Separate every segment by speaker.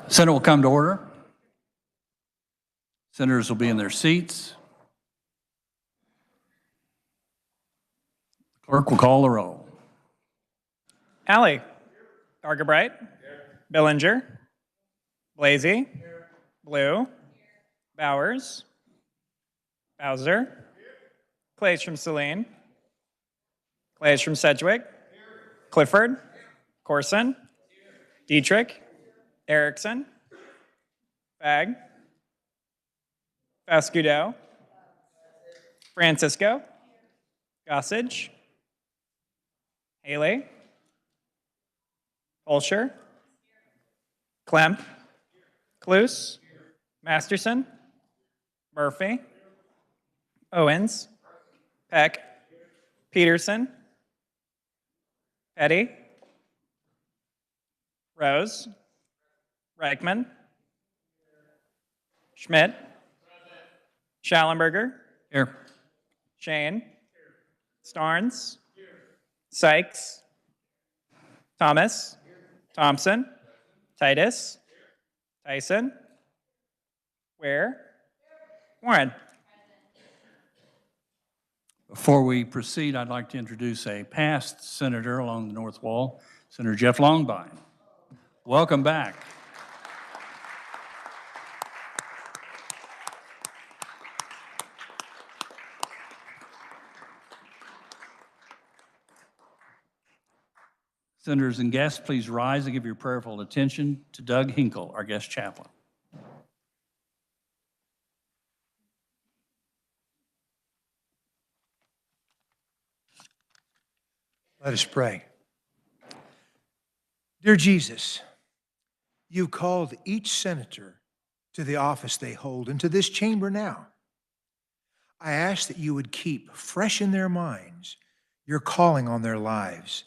Speaker 1: Senate will come to order. Senators will be in their seats. Clerk will call the roll.
Speaker 2: Alley. Argabright. Billinger. Blasey. Blue. Bowers. Bowser. Clays from Saline. Clays from Sedgwick. Clifford. Corson. Dietrich. Erickson. Fagg. Fascudo. Francisco. Gossage. Haley. Holscher. Klemp. Cluse. Masterson. Murphy. Owens. Peck. Peterson. Petty. Rose. Reichman. Schmidt. Schallenberger.
Speaker 1: Here.
Speaker 2: Shane. Starnes. Sykes. Thomas. Thompson. Titus. Tyson. Ware. Warren.
Speaker 1: Before we proceed, I'd like to introduce a past senator along the North Wall, Senator Jeff Longbein. Welcome back. Senators and guests, please rise and give your prayerful attention to Doug Hinkle, our guest chaplain.
Speaker 3: Let us pray. Dear Jesus, you've called each senator to the office they hold and to this chamber now. I ask that you would keep fresh in their minds your calling on their lives,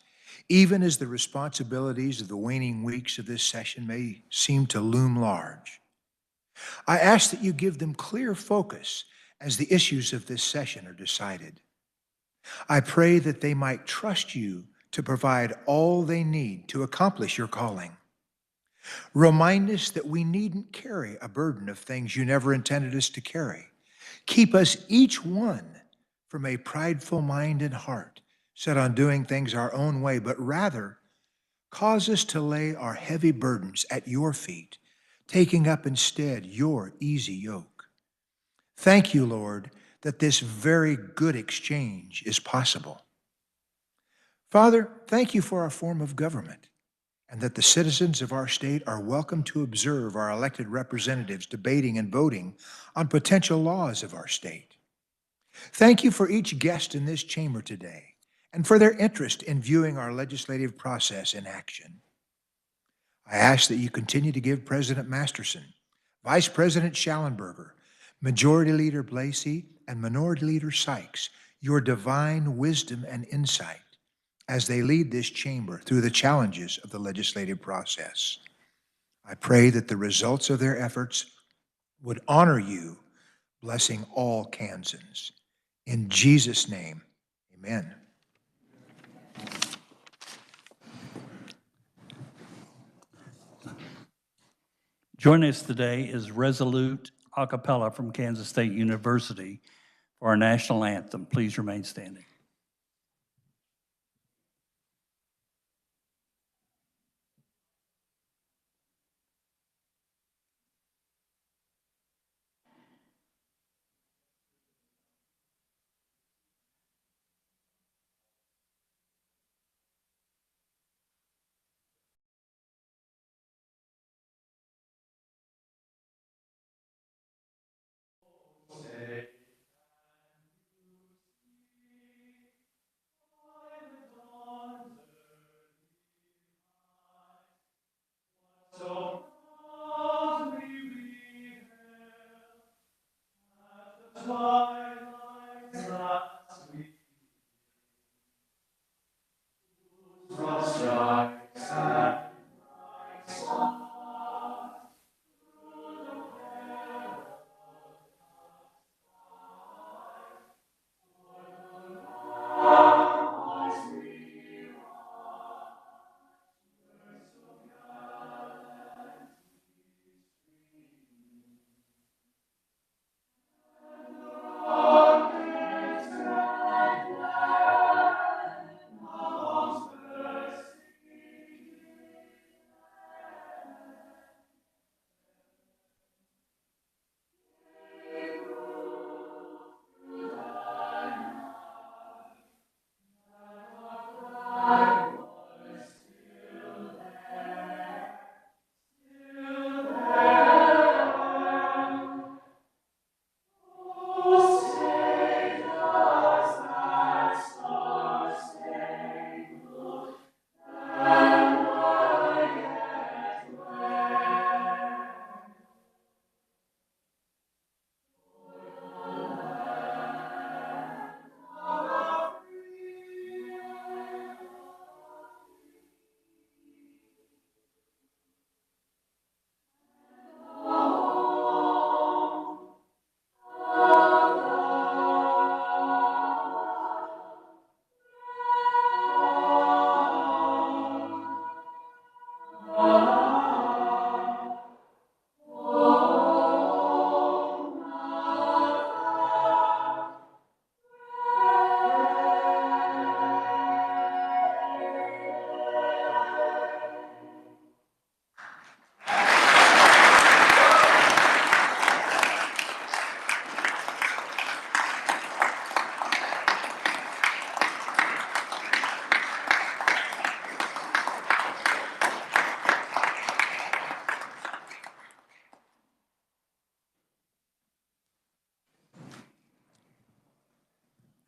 Speaker 3: even as the responsibilities of the waning weeks of this session may seem to loom large. I ask that you give them clear focus as the issues of this session are decided. I pray that they might trust you to provide all they need to accomplish your calling. Remind us that we needn't carry a burden of things you never intended us to carry. Keep us each one from a prideful mind and heart set on doing things our own way, but rather cause us to lay our heavy burdens at your feet, taking up instead your easy yoke. Thank you, Lord, that this very good exchange is possible. Father, thank you for our form of government and that the citizens of our state are welcome to observe our elected representatives debating and voting on potential laws of our state. Thank you for each guest in this chamber today and for their interest in viewing our legislative process in action. I ask that you continue to give President Masterson, Vice President Schallenberger, Majority Leader Blasey, and Minority Leader Sykes your divine wisdom and insight as they lead this chamber through the challenges of the legislative process. I pray that the results of their efforts would honor you, blessing all Kansans. In Jesus' name, amen.
Speaker 1: Joining us today is Resolute a cappella from Kansas State University for our national anthem. Please remain standing.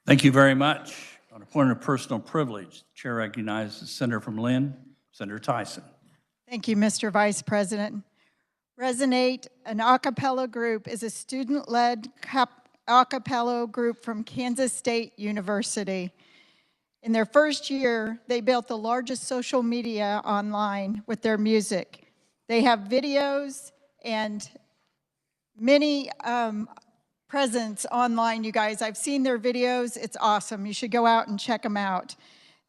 Speaker 1: Thank you very much. On a point of personal privilege, the chair recognizes the senator from Lynn, Senator Tyson.
Speaker 4: Thank you, Mr. Vice President. Resonate, an a cappella group, is a student-led a cappella group from Kansas State University. In their first year, they built the largest social media online with their music. They have videos and many presence online, you guys. I've seen their videos. It's awesome. You should go out and check them out.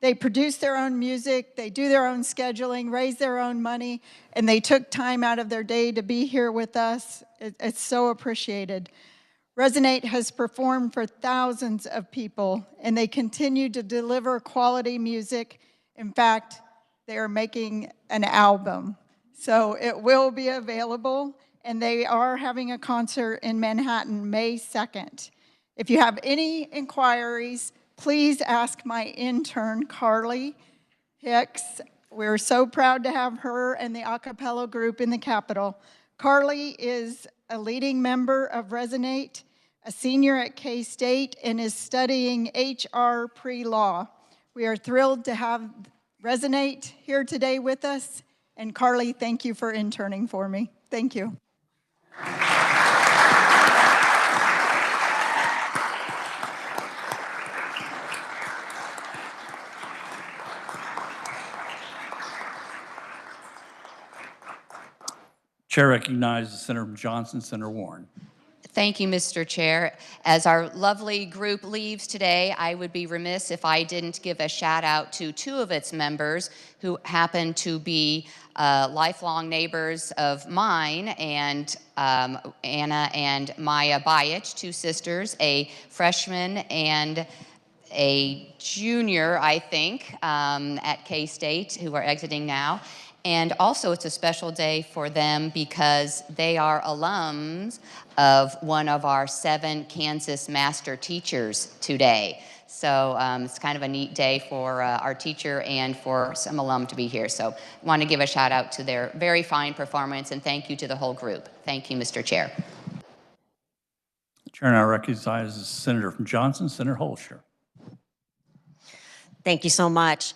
Speaker 4: They produce their own music, they do their own scheduling, raise their own money, and they took time out of their day to be here with us. It's so appreciated. Resonate has performed for thousands of people, and they continue to deliver quality music. In fact, they are making an album. So it will be available, and they are having a concert in Manhattan May 2nd. If you have any inquiries, please ask my intern, Carly Hicks. We're so proud to have her and the a cappella group in the Capitol. Carly is a leading member of Resonate, a senior at K-State, and is studying HR pre-law. We are thrilled to have Resonate here today with us. And Carly, thank you for interning for me. Thank you.
Speaker 1: Chair recognizes Senator from Johnson, Senator Warren.
Speaker 5: Thank you, Mr. Chair. As our lovely group leaves today, I would be remiss if I didn't give a shout out to two of its members who happen to be lifelong neighbors of mine, and Anna and Maya Bayich, two sisters, a freshman and a junior, I think, at K-State, who are exiting now. And also, it's a special day for them because they are alums of one of our 7 Kansas master teachers today. So it's kind of a neat day for our teacher and for some alum to be here. So I want to give a shout out to their very fine performance, and thank you to the whole group. Thank you, Mr. Chair.
Speaker 1: The chair now recognizes Senator from Johnson, Senator Holscher.
Speaker 6: Thank you so much.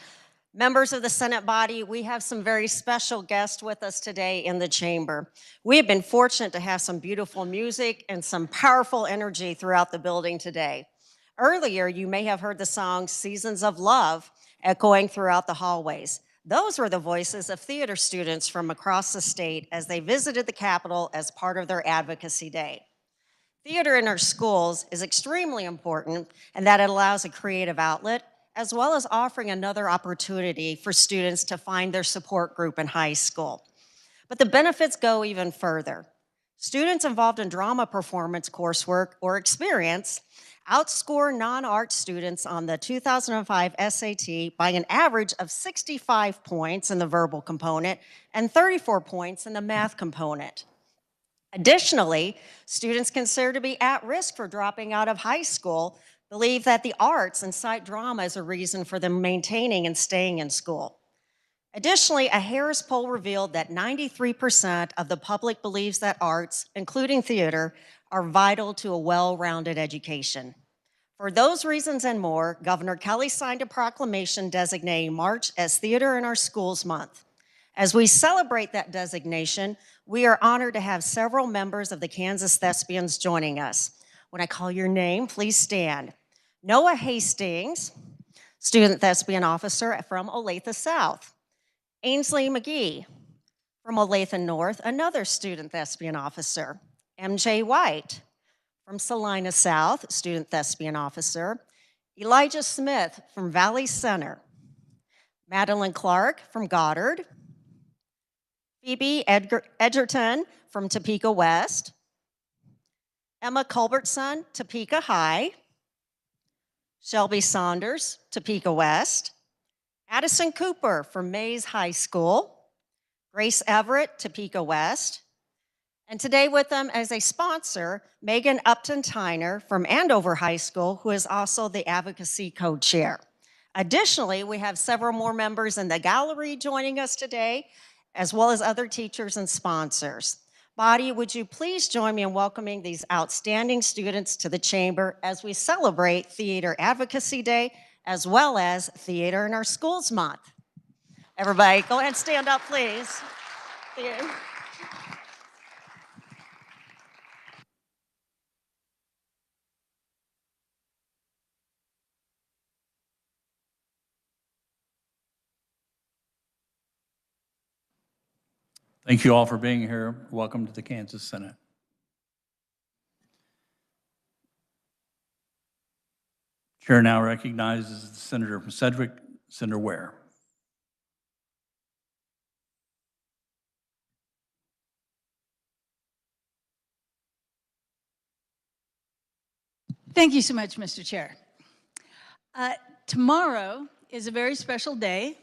Speaker 6: Members of the Senate body, we have some very special guests with us today in the chamber. We have been fortunate to have some beautiful music and some powerful energy throughout the building today. Earlier, you may have heard the song Seasons of Love echoing throughout the hallways. Those were the voices of theater students from across the state as they visited the Capitol as part of their Advocacy Day. Theater in our schools is extremely important in that it allows a creative outlet, as well as offering another opportunity for students to find their support group in high school. But the benefits go even further. Students involved in drama performance coursework or experience outscore non-art students on the 2005 SAT by an average of 65 points in the verbal component and 34 points in the math component. Additionally, students considered to be at risk for dropping out of high school believe that the arts and cite drama as a reason for them maintaining and staying in school. Additionally, a Harris poll revealed that 93% of the public believes that arts, including theater, are vital to a well-rounded education. For those reasons and more, Governor Kelly signed a proclamation designating March as Theater in Our Schools Month. As we celebrate that designation, we are honored to have several members of the Kansas Thespians joining us. When I call your name, please stand. Noah Hastings, student thespian officer from Olathe South. Ainsley McGee from Olathe North, another student thespian officer. MJ White from Salina South, student thespian officer. Elijah Smith from Valley Center. Madeline Clark from Goddard. Phoebe Edgerton from Topeka West. Emma Culbertson, Topeka High. Shelby Saunders, Topeka West. Addison Cooper from Mays High School. Grace Everett, Topeka West. And today with them as a sponsor, Megan Upton Tyner from Andover High School, who is also the advocacy co-chair. Additionally, we have several more members in the gallery joining us today, as well as other teachers and sponsors. Body, would you please join me in welcoming these outstanding students to the Chamber as we celebrate Theater Advocacy Day as well as Theater in Our Schools Month. Everybody, go ahead and stand up, please. Thank you.
Speaker 1: Thank you all for being here. Welcome to the Kansas Senate. Chair now recognizes the Senator from Sedgwick, Senator Ware.
Speaker 7: Thank you so much, Mr. Chair. Tomorrow is a very special day.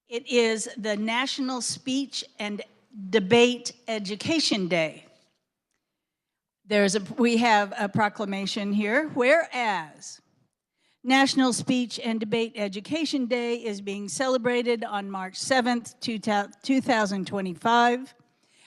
Speaker 7: It is the National Speech and Debate Education Day. We have a proclamation here. Whereas National Speech and Debate Education Day is being celebrated on March 7th, 2025,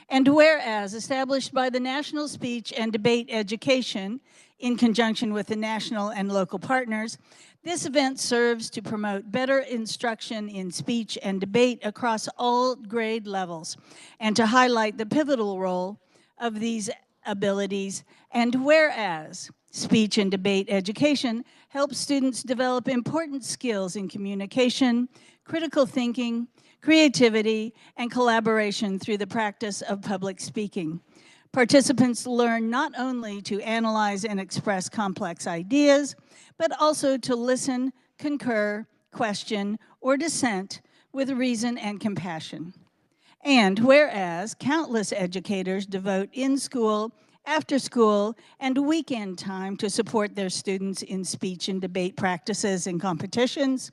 Speaker 7: and whereas established by the National Speech and Debate Education in conjunction with the national and local partners, this event serves to promote better instruction in speech and debate across all grade levels and to highlight the pivotal role of these abilities. And whereas speech and debate education helps students develop important skills in communication, critical thinking, creativity, and collaboration through the practice of public speaking. Participants learn not only to analyze and express complex ideas, but also to listen, concur, question, or dissent with reason and compassion. And whereas countless educators devote in-school, after-school, and weekend time to support their students in speech and debate practices and competitions,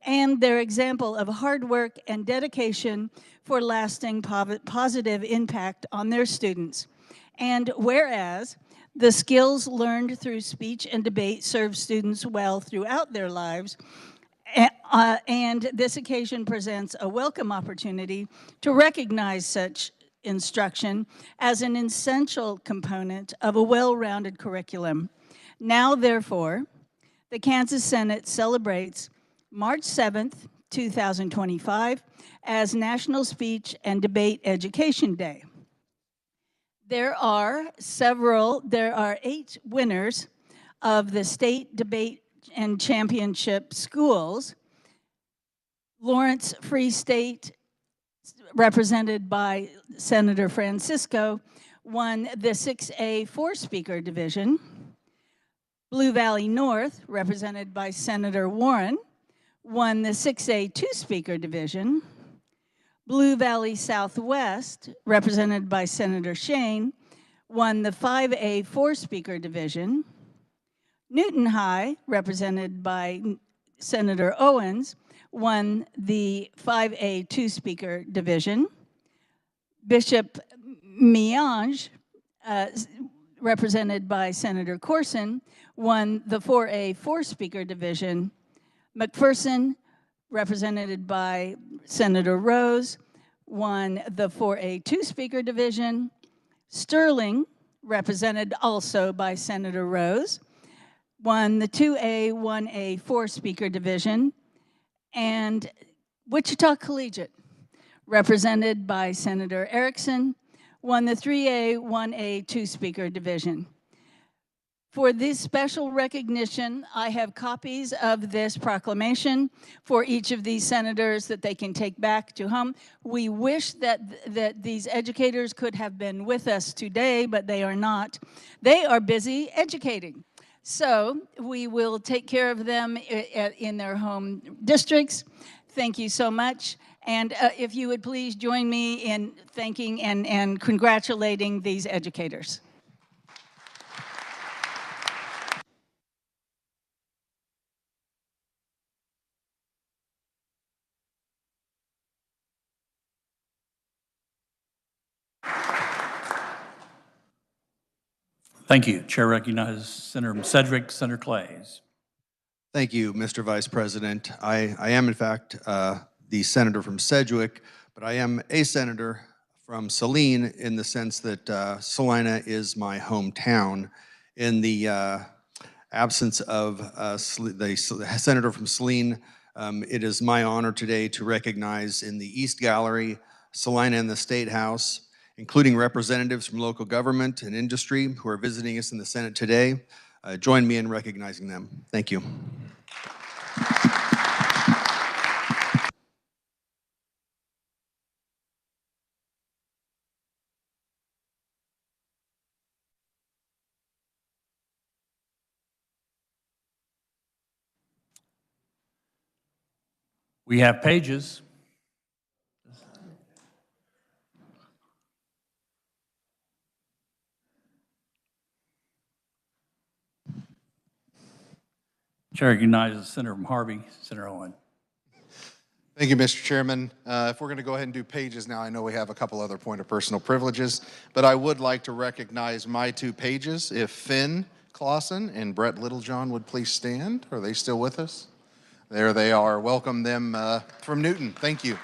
Speaker 7: and their example of hard work and dedication for lasting positive impact on their students. And whereas the skills learned through speech and debate serve students well throughout their lives, and this occasion presents a welcome opportunity to recognize such instruction as an essential component of a well-rounded curriculum. Now, therefore, the Kansas Senate celebrates March 7th, 2025 as National Speech and Debate Education Day. There are 8 winners of the state debate and championship schools. Lawrence Free State, represented by Senator Francisco, won the 6A 4-speaker division. Blue Valley North, represented by Senator Warren, won the 6A 2-speaker division. Blue Valley Southwest, represented by Senator Shane, won the 5A 4-speaker division. Newton High, represented by Senator Owens, won the 5A 2-speaker division. Bishop Miange, represented by Senator Corson, won the 4A 4-speaker division. McPherson, represented by Senator Rose, won the 4A 2-speaker division. Sterling, represented also by Senator Rose, won the 2A 1A 4-speaker division. And Wichita Collegiate, represented by Senator Erickson, won the 3A 1A 2-speaker division. For this special recognition, I have copies of this proclamation for each of these senators that they can take back to home. We wish that these educators could have been with us today, but they are not. They are busy educating. So we will take care of them in their home districts. Thank you so much. And if you would please join me in thanking and congratulating these educators.
Speaker 1: Thank you. Chair recognizes Senator from Sedgwick, Senator Clays.
Speaker 8: Thank you, Mr. Vice President. I am, in fact, the senator from Sedgwick, but I am a senator from Saline in the sense that Salina is my hometown. In the absence of the senator from Saline, it is my honor today to recognize in the East Gallery, Salina and the State House, including representatives from local government and industry who are visiting us in the Senate today. Join me in recognizing them. Thank you.
Speaker 1: We have pages. Chair recognizes Senator from Harvey, Senator Owen.
Speaker 9: Thank you, Mr. Chairman. If we're going to go ahead and do pages now, I know we have a couple other point of personal privileges, but I would like to recognize my 2 pages. If Finn Clausen and Brett Littlejohn would please stand. Are they still with us? There they are. Welcome them from Newton. Thank you.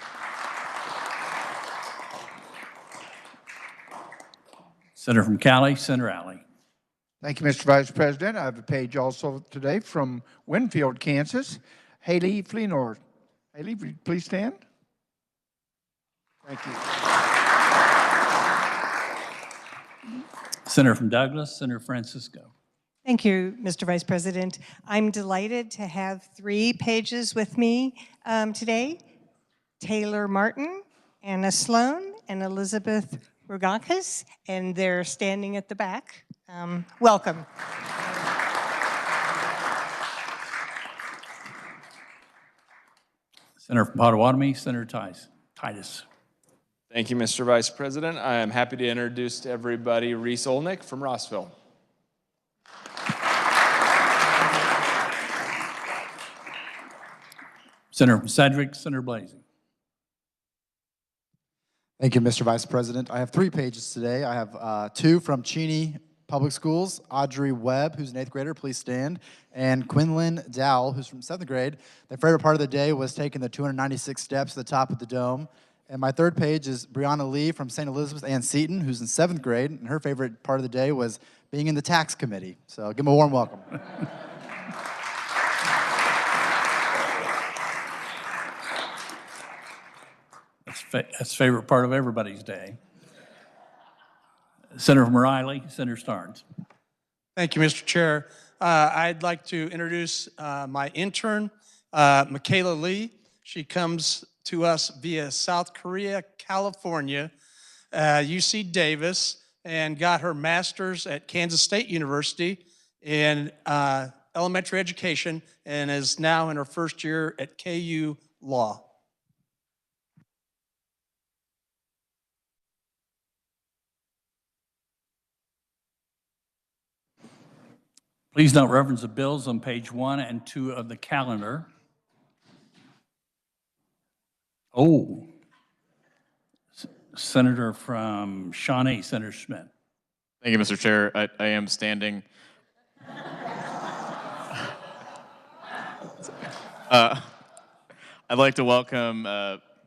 Speaker 1: Senator from Cali, Senator Alley.
Speaker 10: Thank you, Mr. Vice President. I have a page also today from Winfield, Kansas. Haley Fleenor. Haley, would you please stand? Thank you.
Speaker 1: Senator from Douglas, Senator Francisco.
Speaker 11: Thank you, Mr. Vice President. I'm delighted to have 3 pages with me today. Taylor Martin, Anna Sloan, and Elizabeth Rogakis, and they're standing at the back. Welcome.
Speaker 1: Senator from Potawatomi, Senator Titus.
Speaker 12: Thank you, Mr. Vice President. I am happy to introduce to everybody Reese Olnick from Rossville.
Speaker 1: Senator from Sedgwick, Senator Blasey.
Speaker 13: Thank you, Mr. Vice President. I have 3 pages today. I have 2 from Cheney Public Schools, Audrey Webb, who's an 8th grader, please stand, and Quinlan Dowell, who's from 7th grade. Their favorite part of the day was taking the 296 steps to the top of the dome. And my 3rd page is Brianna Lee from St. Elizabeth Ann Seton, who's in 7th grade, and her favorite part of the day was being in the tax committee. So give them a warm welcome.
Speaker 1: That's favorite part of everybody's day. Senator from Riley, Senator Starnes.
Speaker 14: Thank you, Mr. Chair. I'd like to introduce my intern, Michaela Lee. She comes to us via South Korea, California, UC Davis, and got her master's at Kansas State University in elementary education and is now in her first year at KU Law.
Speaker 1: Please note reference of bills on page 1 and 2 of the calendar. Oh, Senator from Shawnee, Senator Schmidt.
Speaker 15: Thank you, Mr. Chair. I am standing. I'd like to welcome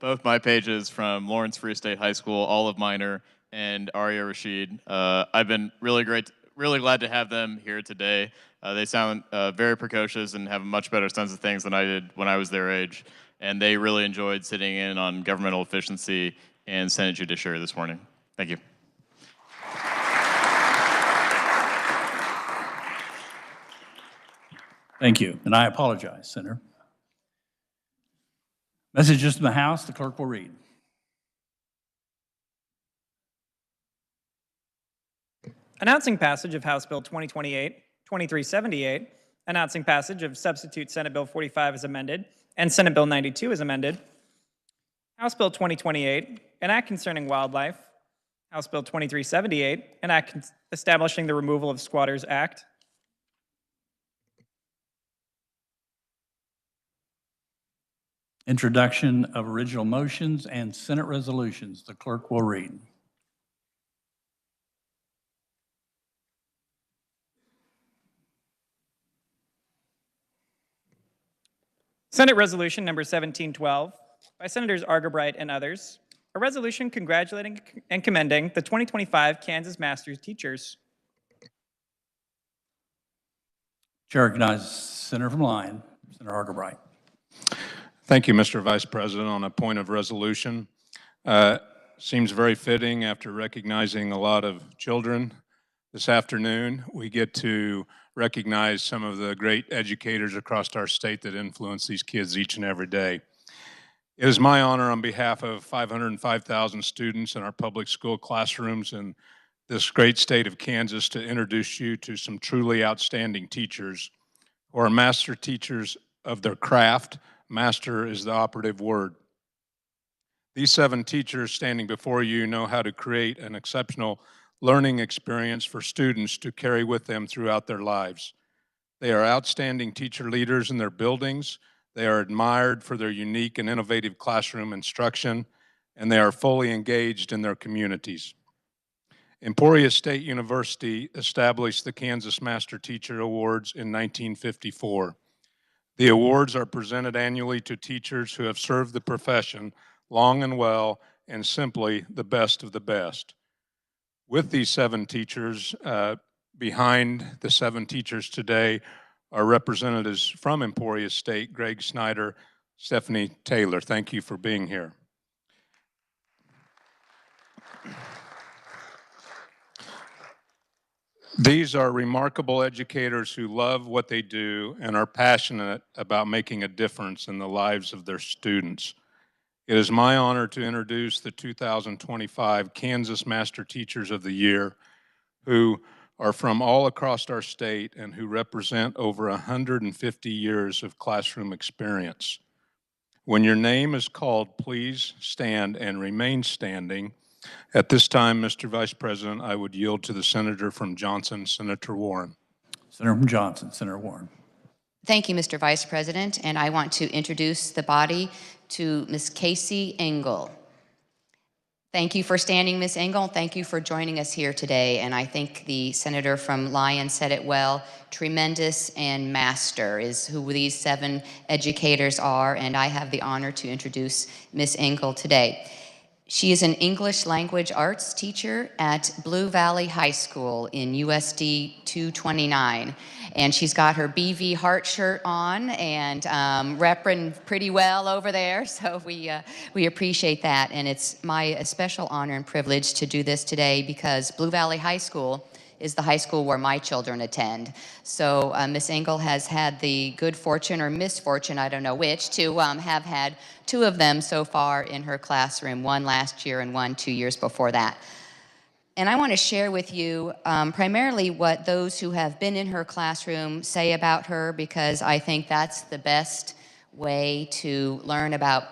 Speaker 15: both my pages from Lawrence Free State High School, Olive Minor, and Aria Rashid. I've been really glad to have them here today. They sound very precocious and have a much better sense of things than I did when I was their age. And they really enjoyed sitting in on governmental efficiency and Senate Judiciary this morning. Thank you.
Speaker 1: Thank you, and I apologize, Senator. Messages from the House, the clerk will read.
Speaker 2: Announcing passage of House Bill 2378, announcing passage of substitute Senate Bill 45 as amended, and Senate Bill 92 as amended. House Bill 2028, an act concerning wildlife. House Bill 2378, an act establishing the Removal of Squatters Act.
Speaker 1: Introduction of original motions and Senate resolutions. The clerk will read.
Speaker 2: Senate Resolution number 1712 by Senators Argabright and others, A resolution congratulating and commending the 2025 Kansas Masters teachers.
Speaker 1: Chair recognizes Senator from Lyon, Senator Argabright.
Speaker 16: Thank you, Mr. Vice President. On a point of resolution, seems very fitting after recognizing a lot of children this afternoon. We get to recognize some of the great educators across our state that influence these kids each and every day. It is my honor on behalf of 505,000 students in our public school classrooms in this great state of Kansas to introduce you to some truly outstanding teachers who are master teachers of their craft. Master is the operative word. These 7 teachers standing before you know how to create an exceptional learning experience for students to carry with them throughout their lives. They are outstanding teacher leaders in their buildings. They are admired for their unique and innovative classroom instruction, and they are fully engaged in their communities. Emporia State University established the Kansas Master Teacher Awards in 1954. The awards are presented annually to teachers who have served the profession long and well and simply the best of the best. With these 7 teachers, behind the 7 teachers today are representatives from Emporia State, Greg Snyder, Stephanie Taylor. Thank you for being here. These are remarkable educators who love what they do and are passionate about making a difference in the lives of their students. It is my honor to introduce the 2025 Kansas Master Teachers of the Year, who are from all across our state and who represent over 150 years of classroom experience. When your name is called, please stand and remain standing. At this time, Mr. Vice President, I would yield to the Senator from Johnson, Senator Warren.
Speaker 1: Senator from Johnson, Senator Warren.
Speaker 5: Thank you, Mr. Vice President, and I want to introduce the body to Ms. Casey Engel. Thank you for standing, Ms. Engel. Thank you for joining us here today. And I think the senator from Lyon said it well. Tremendous and master is who these 7 educators are. And I have the honor to introduce Ms. Engel today. She is an English language arts teacher at Blue Valley High School in USD 229. And she's got her BV Heart shirt on and repping pretty well over there. So we appreciate that. And it's my special honor and privilege to do this today because Blue Valley High School is the high school where my children attend. So Ms. Engel has had the good fortune or misfortune, I don't know which, to have had 2 of them so far in her classroom, one last year and one 2 years before that. And I want to share with you primarily what those who have been in her classroom say about her, because I think that's the best way to learn about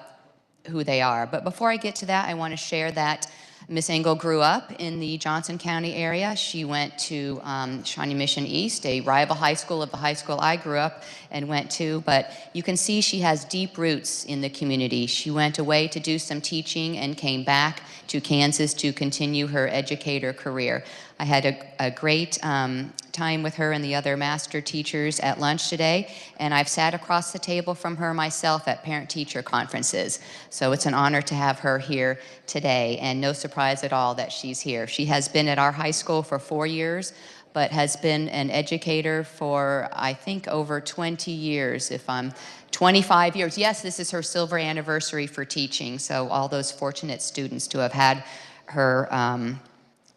Speaker 5: who they are. But before I get to that, I want to share that Ms. Engel grew up in the Johnson County area. She went to Shawnee Mission East, a rival high school of the high school I grew up and went to, but you can see she has deep roots in the community. She went away to do some teaching and came back to Kansas to continue her educator career. I had a great time with her and the other master teachers at lunch today, and I've sat across the table from her myself at parent-teacher conferences. So it's an honor to have her here today, and no surprise at all that she's here. She has been at our high school for 4 years, but has been an educator for, I think, over 20 years, if I'm 25 years. Yes, this is her silver anniversary for teaching, so all those fortunate students to have had her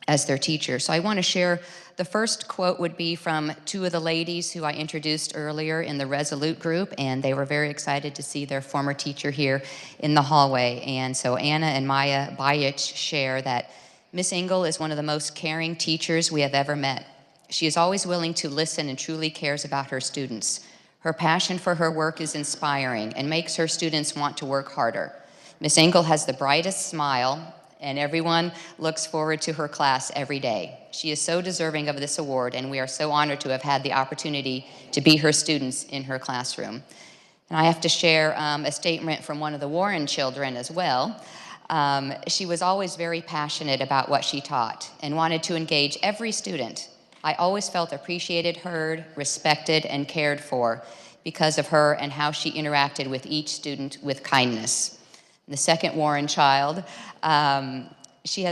Speaker 5: as their teacher. So I want to share, the first quote would be from 2 of the ladies who I introduced earlier in the Resolute group, and they were very excited to see their former teacher here in the hallway. And so Anna and Maya Bayich share that Miss Engel is one of the most caring teachers we have ever met. She is always willing to listen and truly cares about her students. Her passion for her work is inspiring and makes her students want to work harder. Miss Engel has the brightest smile, and everyone looks forward to her class every day. She is so deserving of this award, and we are so honored to have had the opportunity to be her students in her classroom. And I have to share a statement from one of the Warren children as well. She was always very passionate about what she taught and wanted to engage every student. I always felt appreciated, heard, respected, and cared for because of her and how she interacted with each student with kindness. the second Warren child. She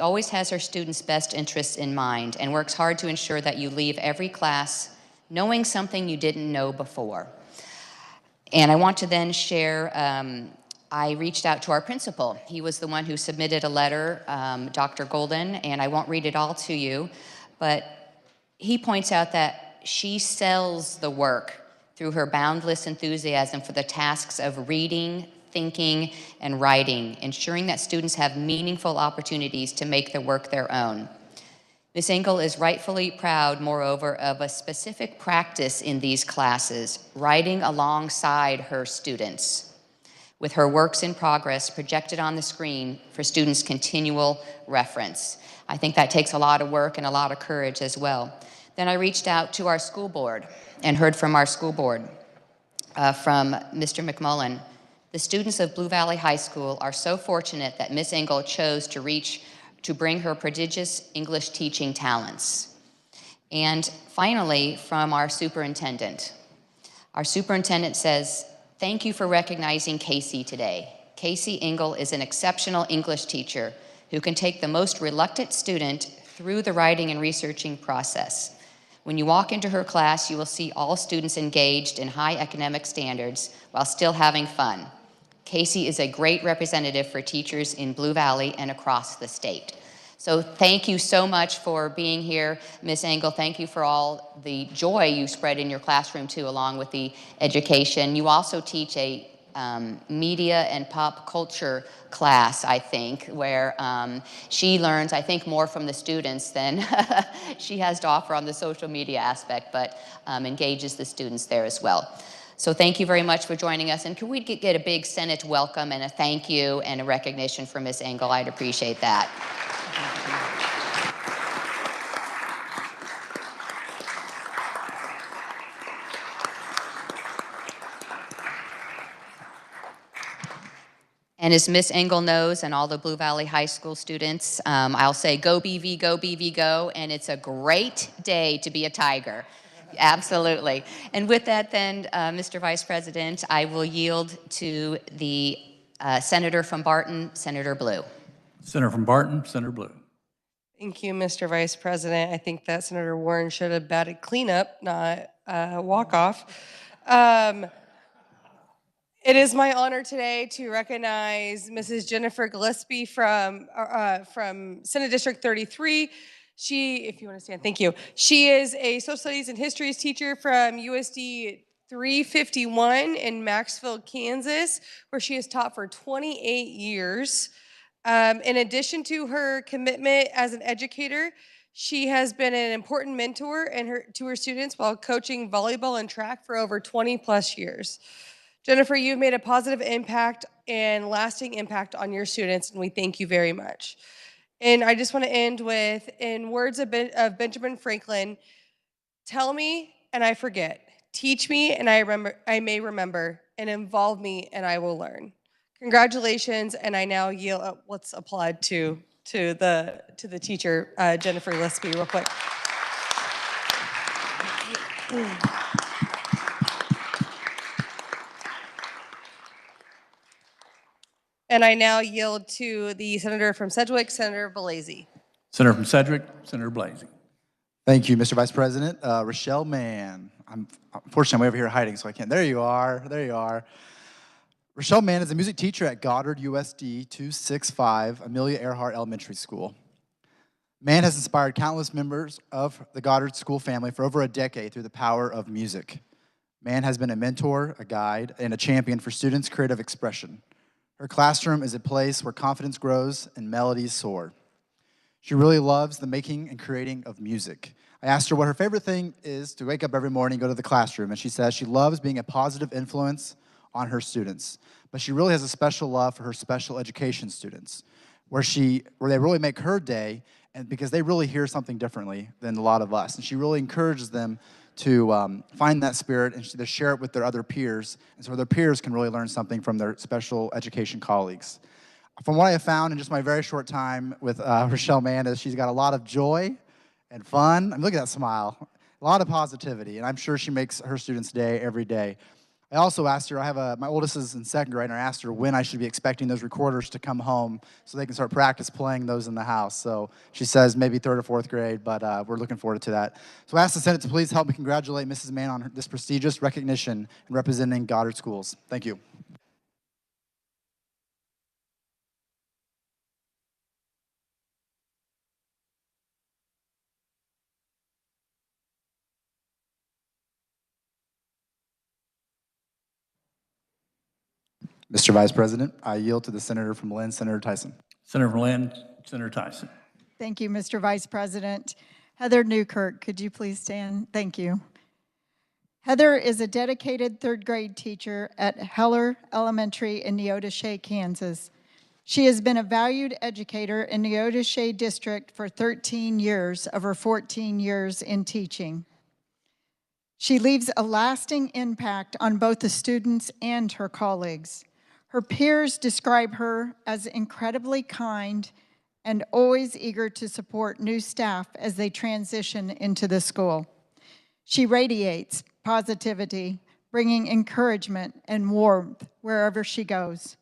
Speaker 5: always has her students' best interests in mind and works hard to ensure that you leave every class knowing something you didn't know before. And I want to then share, I reached out to our principal. He was the one who submitted a letter, Dr. Golden, and I won't read it all to you, but he points out that she sells the work through her boundless enthusiasm for the tasks of reading, thinking, and writing, ensuring that students have meaningful opportunities to make the work their own. Ms. Engel is rightfully proud, moreover, of a specific practice in these classes, writing alongside her students, with her works in progress projected on the screen for students' continual reference. I think that takes a lot of work and a lot of courage as well. Then I reached out to our school board and heard from our school board, from Mr. McMullen. The students of Blue Valley High School are so fortunate that Ms. Engel chose to bring her prodigious English teaching talents. And finally, from our superintendent. Our superintendent says, "Thank you for recognizing Casey today. Casey Engel is an exceptional English teacher who can take the most reluctant student through the writing and researching process. When you walk into her class, you will see all students engaged in high academic standards while still having fun. Casey is a great representative for teachers in Blue Valley and across the state." So thank you so much for being here, Ms. Engel. Thank you for all the joy you spread in your classroom too, along with the education. You also teach a media and pop culture class, I think, where she learns, I think, more from the students than she has to offer on the social media aspect, but engages the students there as well. So thank you very much for joining us. And can we get a big Senate welcome and a thank you and a recognition for Ms. Engel? I'd appreciate that. And as Ms. Engel knows, and all the Blue Valley High School students, I'll say go BV, go BV, go, and it's a great day to be a Tiger. Absolutely. And with that then, Mr. Vice President, I will yield to the Senator from Barton, Senator Blue.
Speaker 1: Senator from Barton, Senator Blue.
Speaker 17: Thank you, Mr. Vice President. I think that Senator Warren should have batted cleanup, not walk-off. It is my honor today to recognize Mrs. Jennifer Gillespie from Senate District 33. She, if you want to stand, thank you. She is a social studies and histories teacher from USD 351 in Maxville, Kansas, where she has taught for 28 years. In addition to her commitment as an educator, she has been an important mentor to her students while coaching volleyball and track for over 20 plus years. Jennifer, you've made a positive impact and lasting impact on your students, and we thank you very much. And I just want to end with, in words of Benjamin Franklin, tell me and I forget, teach me and I may remember, and involve me and I will learn. Congratulations, and I now yield. Let's applaud to the teacher, Jennifer Gillespie, real quick. And I now yield to the Senator from Sedgwick, Senator Blasey.
Speaker 1: Senator from Sedgwick, Senator Blasey.
Speaker 13: Thank you, Mr. Vice President. Rochelle Mann. Unfortunately, I'm way over here hiding, so I can't. There you are. There you are. Rochelle Mann is a music teacher at Goddard USD 265 Amelia Earhart Elementary School. Mann has inspired countless members of the Goddard school family for over a decade through the power of music. Mann has been a mentor, a guide, and a champion for students' creative expression. Her classroom is a place where confidence grows and melodies soar. She really loves the making and creating of music. I asked her what her favorite thing is to wake up every morning, go to the classroom, and she says she loves being a positive influence on her students. But she really has a special love for her special education students, where they really make her day, and because they really hear something differently than a lot of us. And she really encourages them to find that spirit and to share it with their other peers, and so their peers can really learn something from their special education colleagues. From what I have found in just my very short time with Rochelle Mann, is she's got a lot of joy and fun. I mean, look at that smile. A lot of positivity, and I'm sure she makes her students' day every day. I also asked her, my oldest is in second grade, and I asked her when I should be expecting those recorders to come home so they can start practice playing those in the house. So she says maybe third or fourth grade, but we're looking forward to that. So I asked the Senate to please help me congratulate Mrs. Mann on this prestigious recognition in representing Goddard Schools. Thank you. Mr. Vice President, I yield to the Senator from Lynn, Senator Tyson.
Speaker 1: Senator from Lynn, Senator Tyson.
Speaker 4: Thank you, Mr. Vice President. Heather Newkirk, could you please stand? Thank you. Heather is a dedicated third grade teacher at Heller Elementary in Neodesha, Kansas. She has been a valued educator in Neodesha District for 13 years of her 14 years in teaching. She leaves a lasting impact on both the students and her colleagues. Her peers describe her as incredibly kind and always eager to support new staff as they transition into the school. She radiates positivity, bringing encouragement and warmth wherever she goes.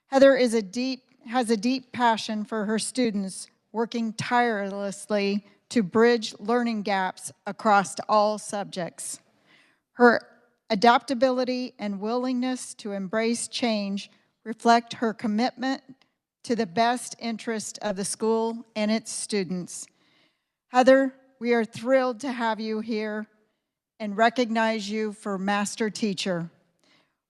Speaker 4: Heather has a deep passion for her students, working tirelessly to bridge learning gaps across all subjects. Her adaptability and willingness to embrace change reflect her commitment to the best interest of the school and its students. Heather, we are thrilled to have you here and recognize you for Master Teacher.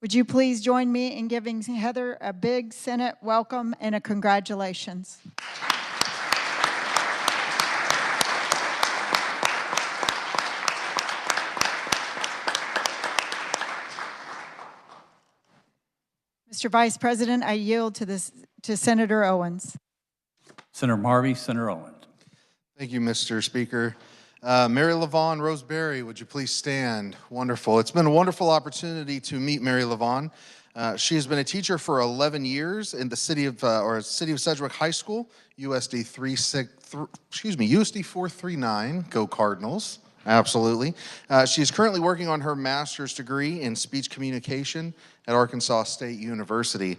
Speaker 4: Would you please join me in giving Heather a big Senate welcome and a congratulations? Mr. Vice President, I yield to Senator Owens.
Speaker 1: Senator Harvey, Senator Owens.
Speaker 9: Thank you, Mr. Speaker. Mary LaVaughn Roseberry, would you please stand? Wonderful. It's been a wonderful opportunity to meet Mary LaVaughn. She has been a teacher for 11 years in the city of Sedgwick High School, USD 439. Go Cardinals. Absolutely. She is currently working on her master's degree in speech communication at Arkansas State University.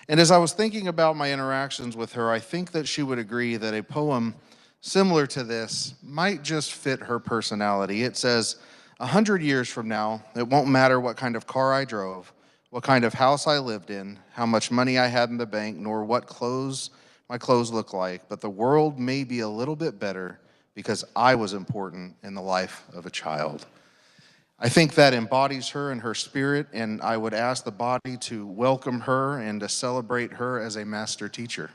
Speaker 9: And as I was thinking about my interactions with her, I think that she would agree that a poem similar to this might just fit her personality. It says, 100 years from now, it won't matter what kind of car I drove, what kind of house I lived in, how much money I had in the bank, nor what my clothes look like, but the world may be a little bit better because I was important in the life of a child. I think that embodies her and her spirit, and I would ask the body to welcome her and to celebrate her as a master teacher.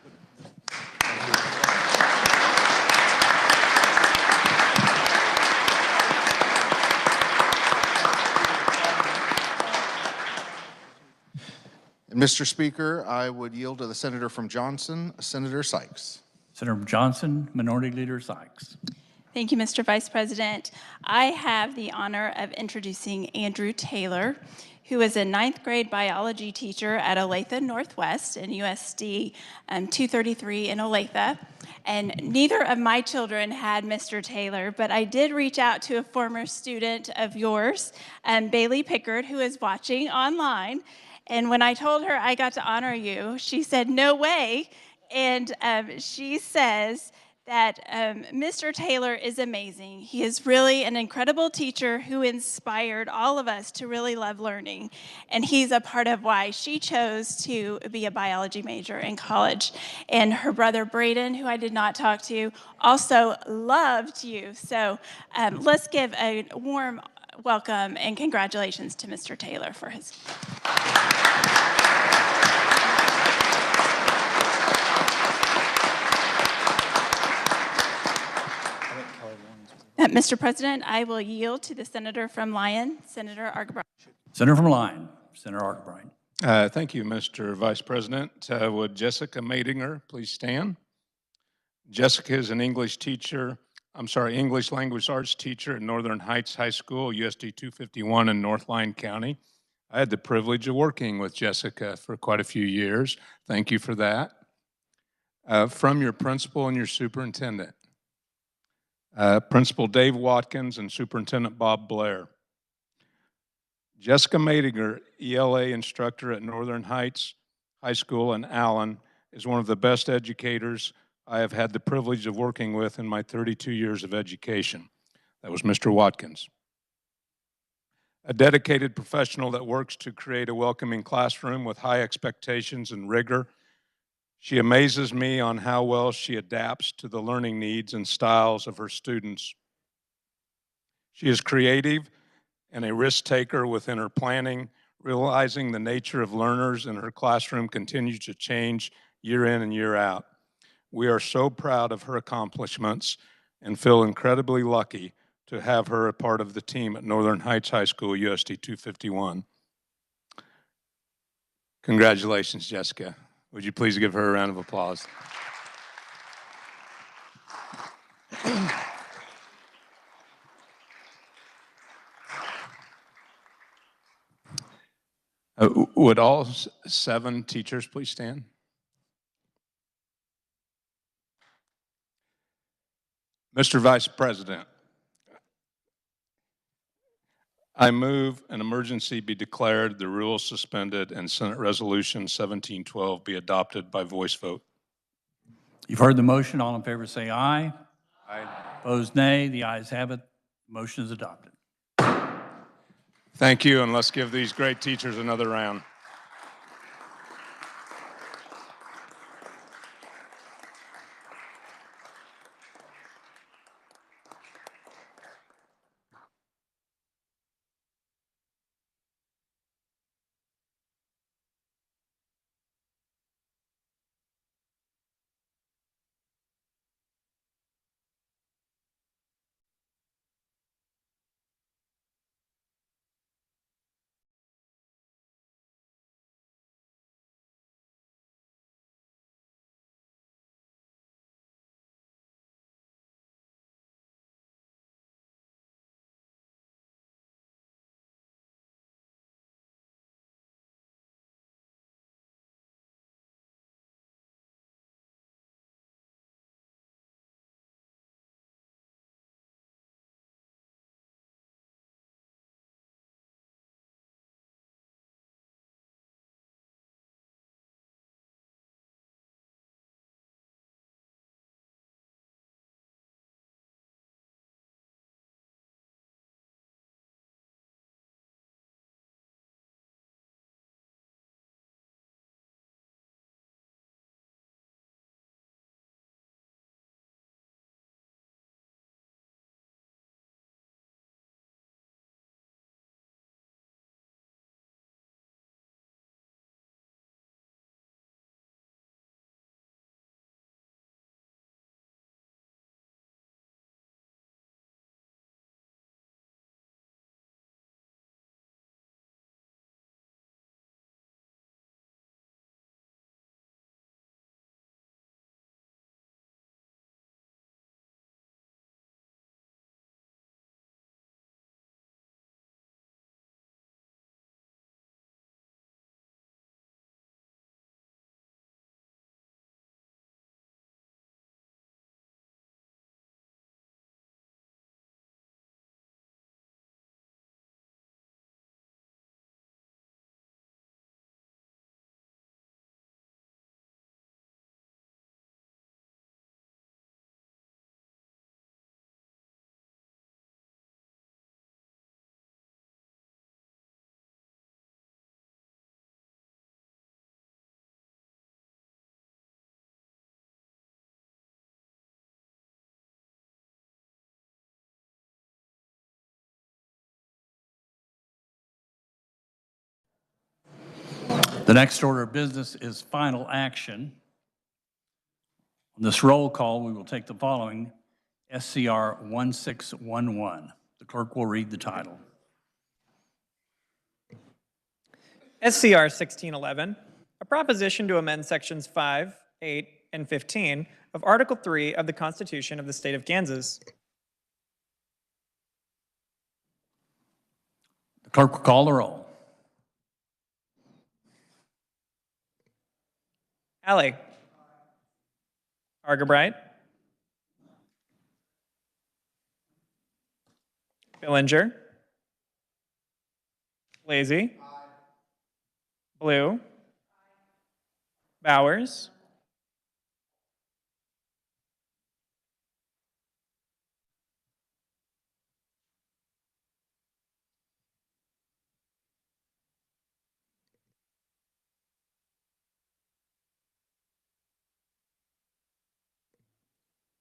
Speaker 9: And Mr. Speaker, I would yield to the Senator from Johnson, Senator Sykes.
Speaker 1: Senator from Johnson, Minority Leader Sykes.
Speaker 18: Thank you, Mr. Vice President. I have the honor of introducing Andrew Taylor, who is a 9th grade biology teacher at Olathe Northwest in USD 233 in Olathe. And neither of my children had Mr. Taylor, but I did reach out to a former student of yours, Bailey Pickard, who is watching online. And when I told her I got to honor you, she said, no way. And she says that Mr. Taylor is amazing. He is really an incredible teacher who inspired all of us to really love learning. And he's a part of why she chose to be a biology major in college. And her brother Braden, who I did not talk to, also loved you. So let's give a warm welcome and congratulations to Mr. Taylor for his... Mr. President, I will yield to the Senator from Lyon, Senator Argabright.
Speaker 1: Senator from Lyon, Senator Argabright.
Speaker 16: Thank you, Mr. Vice President. Would Jessica Madinger please stand? Jessica is an English language arts teacher at Northern Heights High School, USD 251 in North Lyon County. I had the privilege of working with Jessica for quite a few years. Thank you for that. From your principal and your superintendent. Principal Dave Watkins and Superintendent Bob Blair. Jessica Madinger, ELA instructor at Northern Heights High School in Allen, is one of the best educators I have had the privilege of working with in my 32 years of education. That was Mr. Watkins. A dedicated professional that works to create a welcoming classroom with high expectations and rigor. She amazes me on how well she adapts to the learning needs and styles of her students. She is creative and a risk taker within her planning, realizing the nature of learners in her classroom continues to change year in and year out. We are so proud of her accomplishments and feel incredibly lucky to have her a part of the team at Northern Heights High School, USD 251. Congratulations, Jessica. Would you please give her a round of applause? Would all 7 teachers please stand? Mr. Vice President, I move an emergency be declared, the rules suspended, and Senate Resolution 1712 be adopted by voice vote.
Speaker 1: You've heard the motion. All in favor say aye.
Speaker 16: Aye.
Speaker 1: Opposed, nay. The ayes have it. Motion is adopted.
Speaker 16: Thank you, and let's give these great teachers another round.
Speaker 1: The next order of business is final action. On this roll call, we will take the following: SCR 1611. The clerk will read the title.
Speaker 2: SCR 1611, a proposition to amend sections 5, 8, and 15 of Article 3 of the Constitution of the State of Kansas.
Speaker 1: The clerk will call the roll.
Speaker 2: Alley. Argabright. Billinger. Blasey. Blue. Bowers.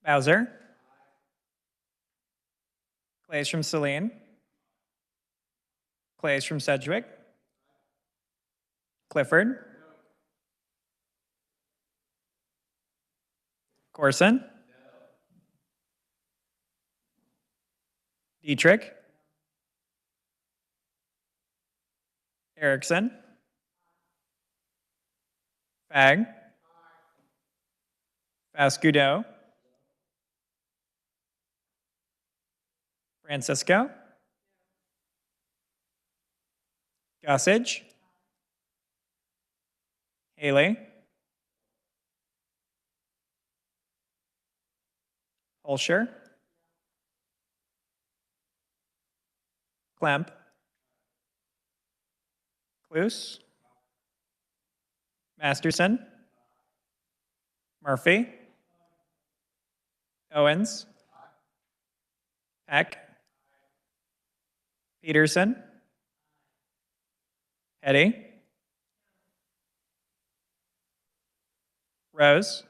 Speaker 2: Bowser. Clays from Saline. Clays from Sedgwick. Clifford. Corson. Dietrich. Erickson. Fag. Fascudo. Francisco. Gossage. Haley. Holscher. Klemp. Cluse. Masterson. Murphy. Owens. Peck. Peterson. Petty. Rose.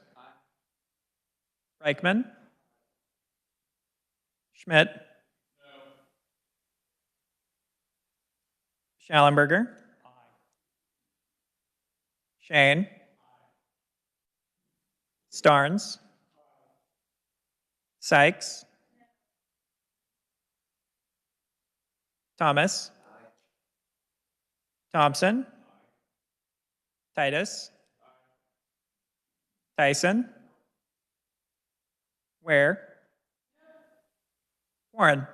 Speaker 2: Reichman. Schmidt. Schallenberger. Shane. Starnes. Sykes. Thomas. Thompson. Titus. Tyson. Ware. Warren.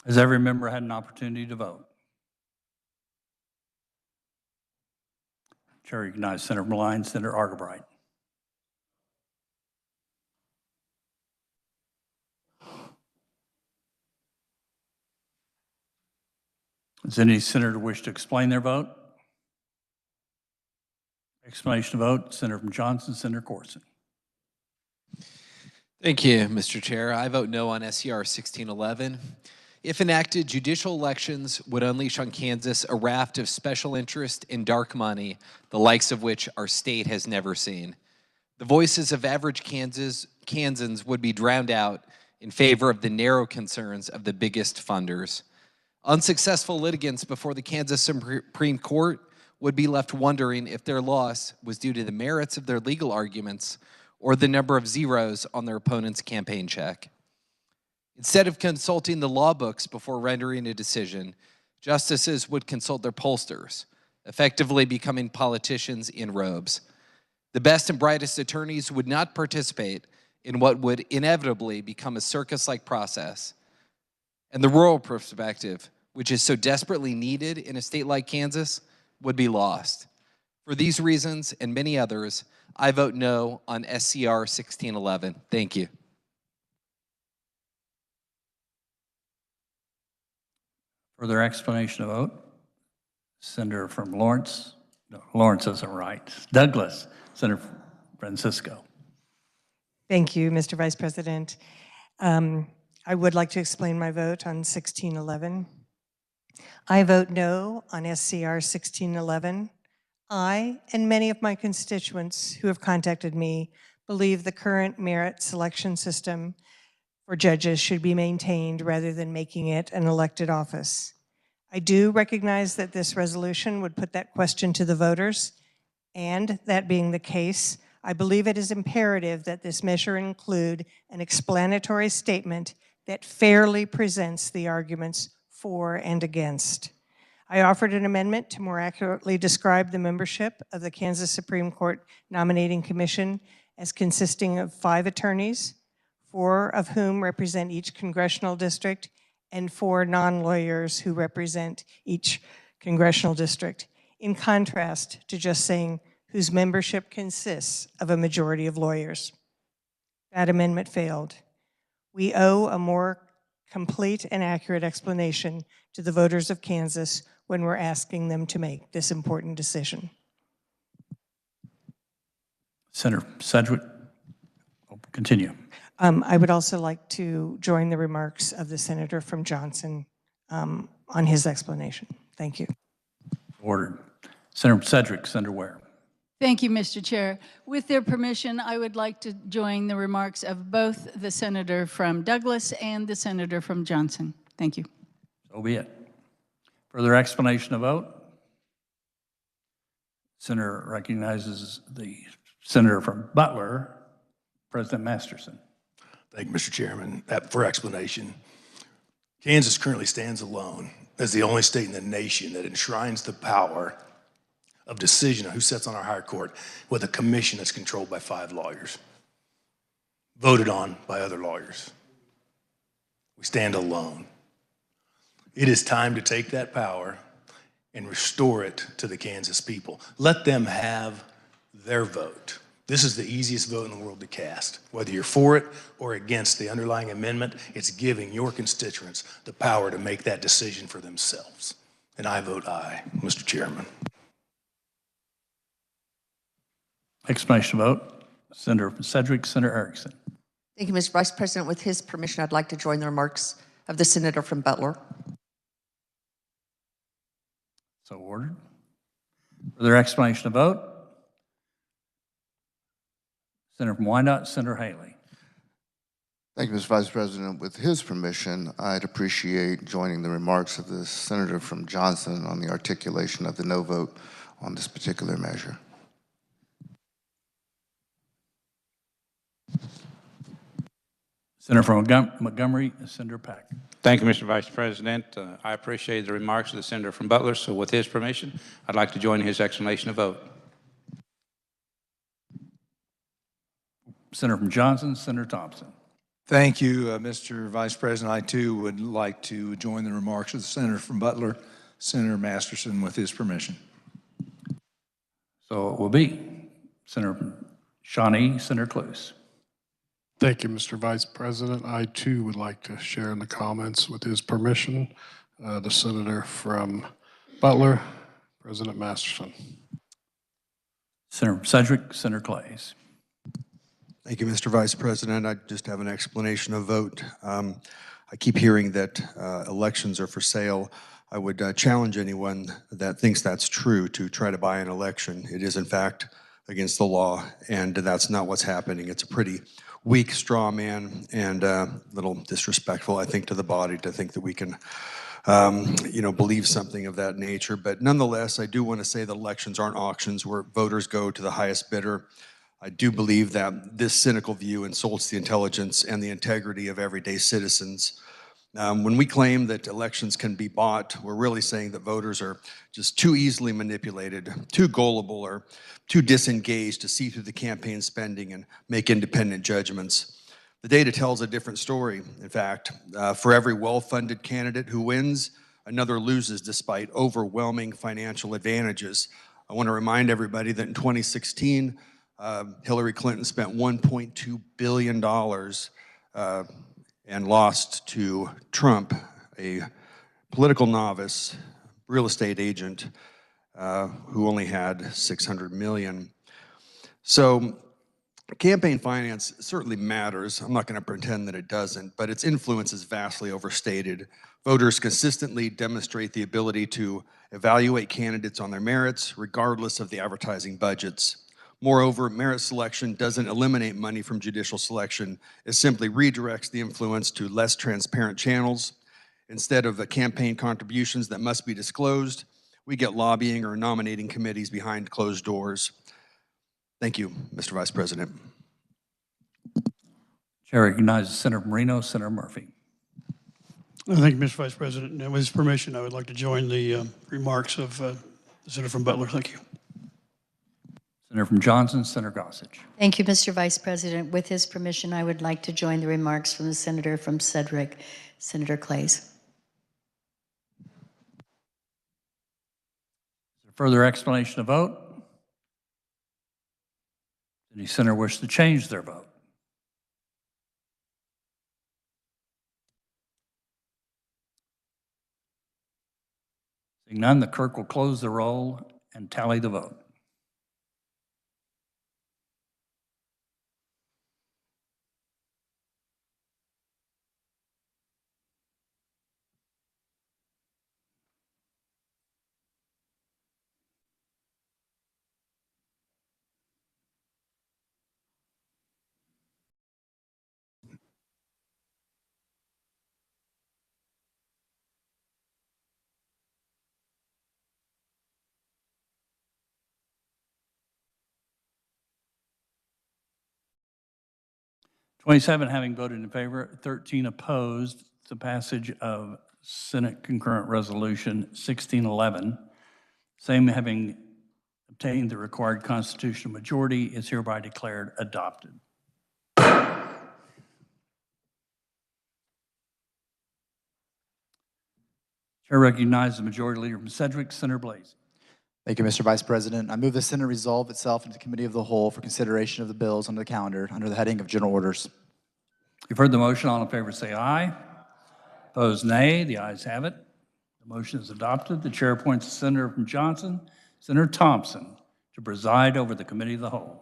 Speaker 1: Has every member had an opportunity to vote? Chair recognizes Senator Malign, Senator Argabright. Does any senator wish to explain their vote? Explanation of vote, Senator from Johnson, Senator Corson.
Speaker 19: Thank you, Mr. Chair. I vote no on SCR 1611. If enacted, judicial elections would unleash on Kansas a raft of special interest and dark money, the likes of which our state has never seen. The voices of average Kansans would be drowned out in favor of the narrow concerns of the biggest funders. Unsuccessful litigants before the Kansas Supreme Court would be left wondering if their loss was due to the merits of their legal arguments or the number of zeros on their opponent's campaign check. Instead of consulting the law books before rendering a decision, justices would consult their pollsters, effectively becoming politicians in robes. The best and brightest attorneys would not participate in what would inevitably become a circus-like process. And the rural perspective, which is so desperately needed in a state like Kansas, would be lost. For these reasons and many others, I vote no on SCR 1611. Thank you.
Speaker 1: Further explanation of vote? Senator from Lawrence. No, Lawrence isn't right. Douglas. Senator Francisco.
Speaker 11: Thank you, Mr. Vice President. I would like to explain my vote on 1611. I vote no on SCR 1611. I and many of my constituents who have contacted me believe the current merit selection system for judges should be maintained rather than making it an elected office. I do recognize that this resolution would put that question to the voters, and that being the case, I believe it is imperative that this measure include an explanatory statement that fairly presents the arguments for and against. I offered an amendment to more accurately describe the membership of the Kansas Supreme Court Nominating Commission as consisting of 5 attorneys, 4 of whom represent each congressional district, and 4 non-lawyers who represent each congressional district, in contrast to just saying whose membership consists of a majority of lawyers. That amendment failed. We owe a more complete and accurate explanation to the voters of Kansas when we're asking them to make this important decision.
Speaker 1: Senator Sedgwick, continue.
Speaker 11: I would also like to join the remarks of the senator from Johnson on his explanation. Thank you.
Speaker 1: Ordered. Senator Sedgwick, Senator Ware.
Speaker 7: Thank you, Mr. Chair. With their permission, I would like to join the remarks of both the senator from Douglas and the senator from Johnson. Thank you.
Speaker 1: So be it. Further explanation of vote? Senator recognizes the senator from Butler, President Masterson.
Speaker 20: Thank you, Mr. Chairman. For explanation, Kansas currently stands alone as the only state in the nation that enshrines the power of decision on who sits on our higher court with a commission that's controlled by 5 lawyers, voted on by other lawyers. We stand alone. It is time to take that power and restore it to the Kansas people. Let them have their vote. This is the easiest vote in the world to cast. Whether you're for it or against the underlying amendment, it's giving your constituents the power to make that decision for themselves. And I vote aye, Mr. Chairman.
Speaker 1: Explanation of vote. Senator Sedgwick, Senator Erickson.
Speaker 21: Thank you, Mr. Vice President. With his permission, I'd like to join the remarks of the senator from Butler.
Speaker 1: So ordered. Further explanation of vote. Senator from Wyandotte, Senator Haley.
Speaker 22: Thank you, Mr. Vice President. With his permission, I'd appreciate joining the remarks of the senator from Johnson on the articulation of the no vote on this particular measure.
Speaker 1: Senator from Montgomery, Senator Pack.
Speaker 23: Thank you, Mr. Vice President. I appreciate the remarks of the senator from Butler, so with his permission, I'd like to join his explanation of vote.
Speaker 1: Senator from Johnson, Senator Thompson.
Speaker 24: Thank you, Mr. Vice President. I, too, would like to join the remarks of the senator from Butler, Senator Masterson, with his permission.
Speaker 1: So it will be Senator from Shawnee, Senator Cluse.
Speaker 25: Thank you, Mr. Vice President. I, too, would like to share in the comments with his permission. The senator from Butler, President Masterson.
Speaker 1: Senator Sedgwick, Senator Clays.
Speaker 8: Thank you, Mr. Vice President. I just have an explanation of vote. I keep hearing that elections are for sale. I would challenge anyone that thinks that's true to try to buy an election. It is, in fact, against the law, and that's not what's happening. It's a pretty weak straw man and a little disrespectful, I think, to the body to think that we can believe something of that nature. But nonetheless, I do want to say that elections aren't auctions where voters go to the highest bidder. I do believe that this cynical view insults the intelligence and the integrity of everyday citizens. When we claim that elections can be bought, we're really saying that voters are just too easily manipulated, too gullible, or too disengaged to see through the campaign spending and make independent judgments. The data tells a different story. In fact, for every well-funded candidate who wins, another loses despite overwhelming financial advantages. I want to remind everybody that in 2016, Hillary Clinton spent $1.2 billion and lost to Trump, a political novice, real estate agent who only had $600 million. So campaign finance certainly matters. I'm not going to pretend that it doesn't, but its influence is vastly overstated. Voters consistently demonstrate the ability to evaluate candidates on their merits, regardless of the advertising budgets. Moreover, merit selection doesn't eliminate money from judicial selection. It simply redirects the influence to less transparent channels. Instead of campaign contributions that must be disclosed, we get lobbying or nominating committees behind closed doors. Thank you, Mr. Vice President.
Speaker 1: Chair recognizes Senator Marino, Senator Murphy.
Speaker 26: Thank you, Mr. Vice President. And with his permission, I would like to join the remarks of the senator from Butler. Thank you.
Speaker 1: Senator from Johnson, Senator Gossage.
Speaker 27: Thank you, Mr. Vice President. With his permission, I would like to join the remarks from the senator from Sedgwick, Senator Clays.
Speaker 1: Further explanation of vote? Any senator wish to change their vote? Seeing none, the clerk will close the roll and tally the vote. Twenty-seven having voted in favor, 13 opposed. The passage of Senate Concurrent Resolution 1611. Same having obtained the required constitutional majority is hereby declared adopted. Chair recognizes the Majority Leader from Sedgwick, Senator Blasey.
Speaker 13: Thank you, Mr. Vice President. I move the Senate resolve itself into Committee of the Whole for consideration of the bills under the calendar under the heading of General Orders.
Speaker 1: You've heard the motion. All in favor say aye. Opposed, nay. The ayes have it. The motion is adopted. The chair appoints the senator from Johnson, Senator Thompson, to preside over the Committee of the Whole.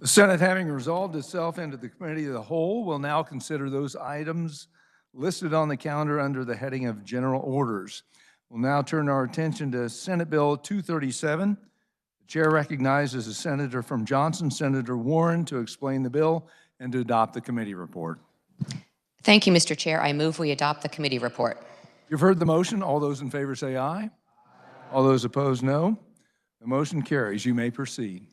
Speaker 24: The Senate, having resolved itself into the Committee of the Whole, will now consider those items listed on the calendar under the heading of General Orders. We'll now turn our attention to Senate Bill 237. The chair recognizes the senator from Johnson, Senator Warren, to explain the bill and to adopt the committee report.
Speaker 3: Thank you, Mr. Chair. I move we adopt the committee report.
Speaker 24: You've heard the motion. All those in favor say aye. All those opposed, no. The motion carries. You may proceed.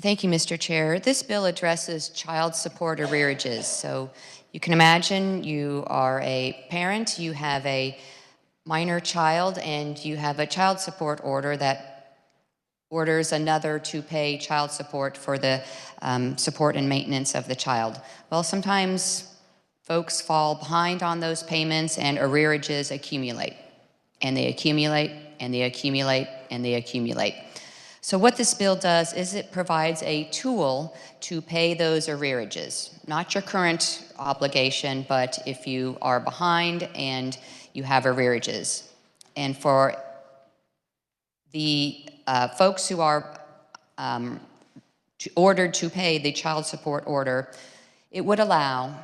Speaker 3: Thank you, Mr. Chair. This bill addresses child support arrearages. So you can imagine you are a parent, you have a minor child, and you have a child support order that orders another to pay child support for the support and maintenance of the child. Well, sometimes folks fall behind on those payments and arrearages accumulate, and they accumulate, and they accumulate, and they accumulate. So what this bill does is it provides a tool to pay those arrearages, not your current obligation, but if you are behind and you have arrearages. And for the folks who are ordered to pay the child support order, it would allow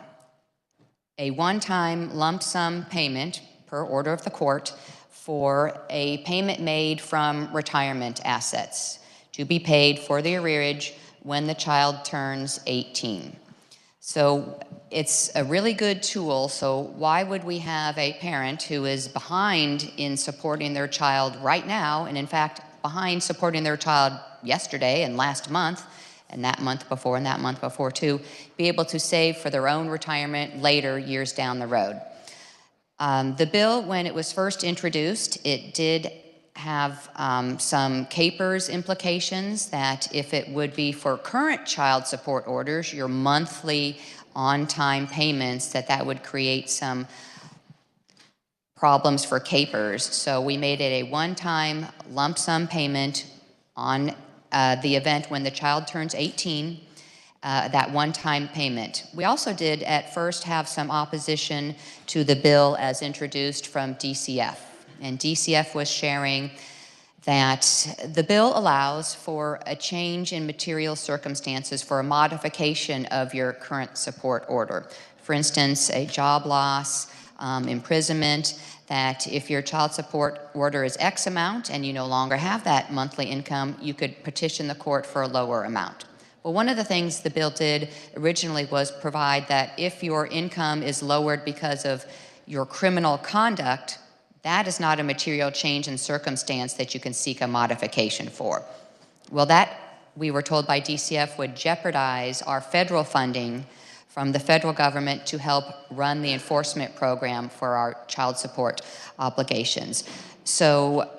Speaker 3: a one-time lump sum payment per order of the court for a payment made from retirement assets to be paid for the arrearage when the child turns 18. So it's a really good tool. So why would we have a parent who is behind in supporting their child right now, and in fact behind supporting their child yesterday and last month, and that month before and that month before too, be able to save for their own retirement later, years down the road? The bill, when it was first introduced, it did have some capers implications that if it would be for current child support orders, your monthly on-time payments, that would create some problems for capers. So we made it a one-time lump sum payment on the event when the child turns 18, that one-time payment. We also did at first have some opposition to the bill as introduced from DCF. And DCF was sharing that the bill allows for a change in material circumstances for a modification of your current support order. For instance, a job loss, imprisonment, that if your child support order is X amount and you no longer have that monthly income, you could petition the court for a lower amount. Well, one of the things the bill did originally was provide that if your income is lowered because of your criminal conduct, that is not a material change in circumstance that you can seek a modification for. Well, that we were told by DCF would jeopardize our federal funding from the federal government to help run the enforcement program for our child support obligations. So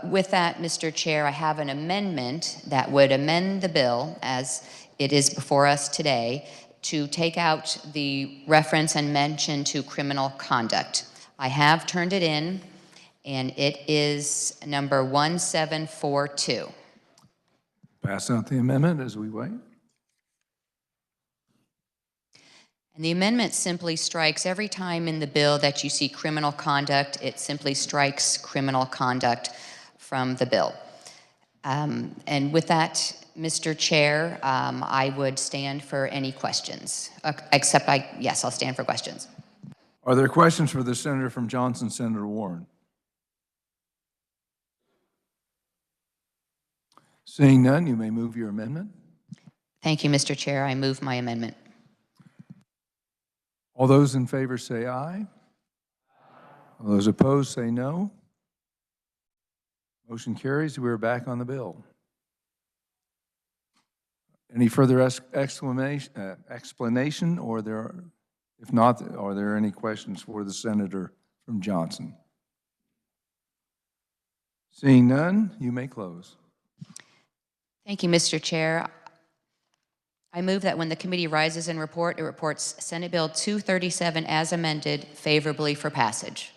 Speaker 3: with that, Mr. Chair, I have an amendment that would amend the bill as it is before us today to take out the reference and mention to criminal conduct. I have turned it in, and it is number 1742.
Speaker 24: Pass out the amendment as we wait.
Speaker 3: And the amendment simply strikes every time in the bill that you see criminal conduct, it simply strikes criminal conduct from the bill. And with that, Mr. Chair, I would stand for any questions, yes, I'll stand for questions.
Speaker 24: Are there questions for the senator from Johnson, Senator Warren? Seeing none, you may move your amendment.
Speaker 3: Thank you, Mr. Chair. I move my amendment.
Speaker 24: All those in favor say aye. All those opposed say no. Motion carries. We are back on the bill. Any further explanation, or if not, are there any questions for the senator from Johnson? Seeing none, you may close.
Speaker 3: Thank you, Mr. Chair. I move that when the committee rises in report, it reports Senate Bill 237 as amended favorably for passage.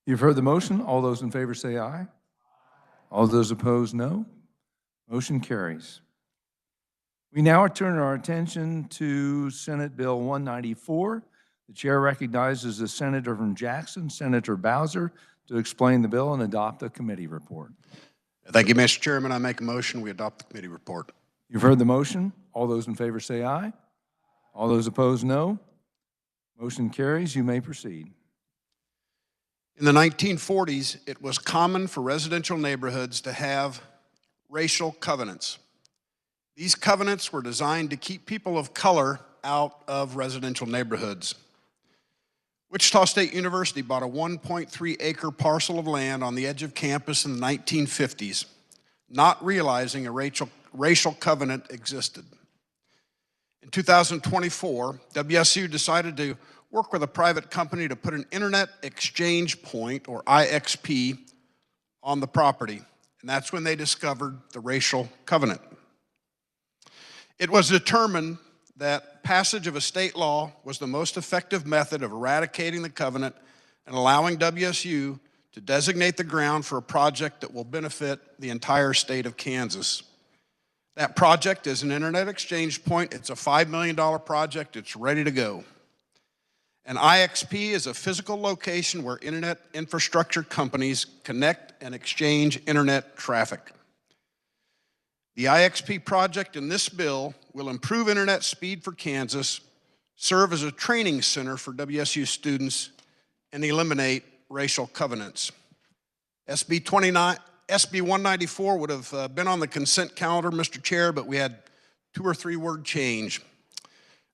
Speaker 24: You've heard the motion. All those in favor say aye. All those opposed, no. Motion carries. We now turn our attention to Senate Bill 194. The chair recognizes the senator from Jackson, Senator Bowser, to explain the bill and adopt a committee report.
Speaker 5: Thank you, Mr. Chairman. I make a motion we adopt the committee report.
Speaker 24: You've heard the motion. All those in favor say aye. All those opposed, no. Motion carries. You may proceed.
Speaker 5: In the 1940s, it was common for residential neighborhoods to have racial covenants. These covenants were designed to keep people of color out of residential neighborhoods. Wichita State University bought a 1.3-acre parcel of land on the edge of campus in the 1950s, not realizing a racial covenant existed. In 2024, WSU decided to work with a private company to put an Internet Exchange Point, or IXP, on the property. And that's when they discovered the racial covenant. It was determined that passage of a state law was the most effective method of eradicating the covenant and allowing WSU to designate the ground for a project that will benefit the entire state of Kansas. That project is an Internet Exchange Point. It's a $5 million project. It's ready to go. An IXP is a physical location where internet infrastructure companies connect and exchange internet traffic. The IXP project in this bill will improve internet speed for Kansas, serve as a training center for WSU students, and eliminate racial covenants. SB 194 would have been on the consent calendar, Mr. Chair, but we had 2 or 3 word change.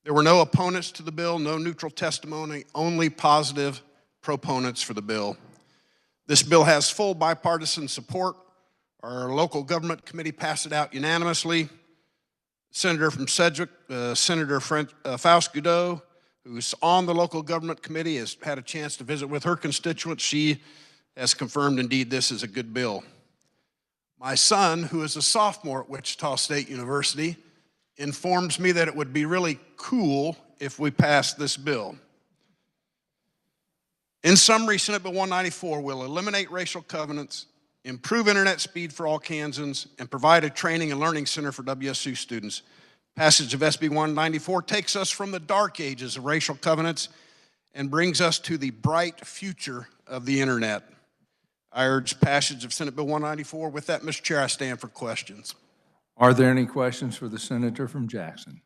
Speaker 5: There were no opponents to the bill, no neutral testimony, only positive proponents for the bill. This bill has full bipartisan support. Our local government committee passed it out unanimously. Senator from Sedgwick, Senator Faust Godot, who's on the local government committee, has had a chance to visit with her constituents. She has confirmed indeed this is a good bill. My son, who is a sophomore at Wichita State University, informs me that it would be really cool if we passed this bill. In summary, Senate Bill 194 will eliminate racial covenants, improve internet speed for all Kansans, and provide a training and learning center for WSU students. Passage of SB 194 takes us from the dark ages of racial covenants and brings us to the bright future of the internet. I urge passage of Senate Bill 194. With that, Mr. Chair, I stand for questions.
Speaker 24: Are there any questions for the senator from Jackson?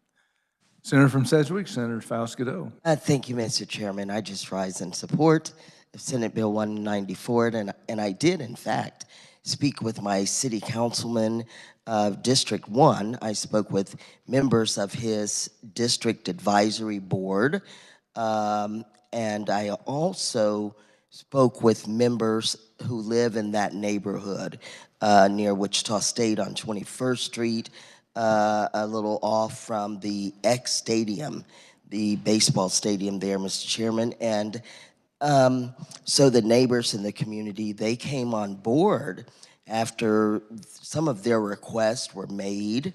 Speaker 24: Senator from Sedgwick, Senator Faust Godot.
Speaker 6: Thank you, Mr. Chairman. I just rise in support of Senate Bill 194, and I did, in fact, speak with my city councilman of District 1. I spoke with members of his district advisory board, and I also spoke with members who live in that neighborhood near Wichita State on 21st Street, a little off from the X Stadium, the baseball stadium there, Mr. Chairman. And so the neighbors in the community, they came on board after some of their requests were made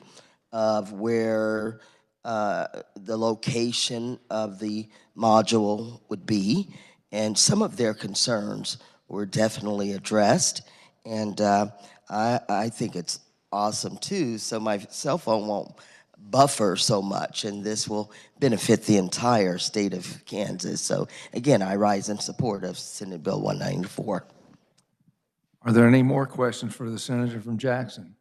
Speaker 6: of where the location of the module would be, and some of their concerns were definitely addressed. And I think it's awesome too, so my cell phone won't buffer so much, and this will benefit the entire state of Kansas. So again, I rise in support of Senate Bill 194.
Speaker 24: Are there any more questions for the senator from Jackson?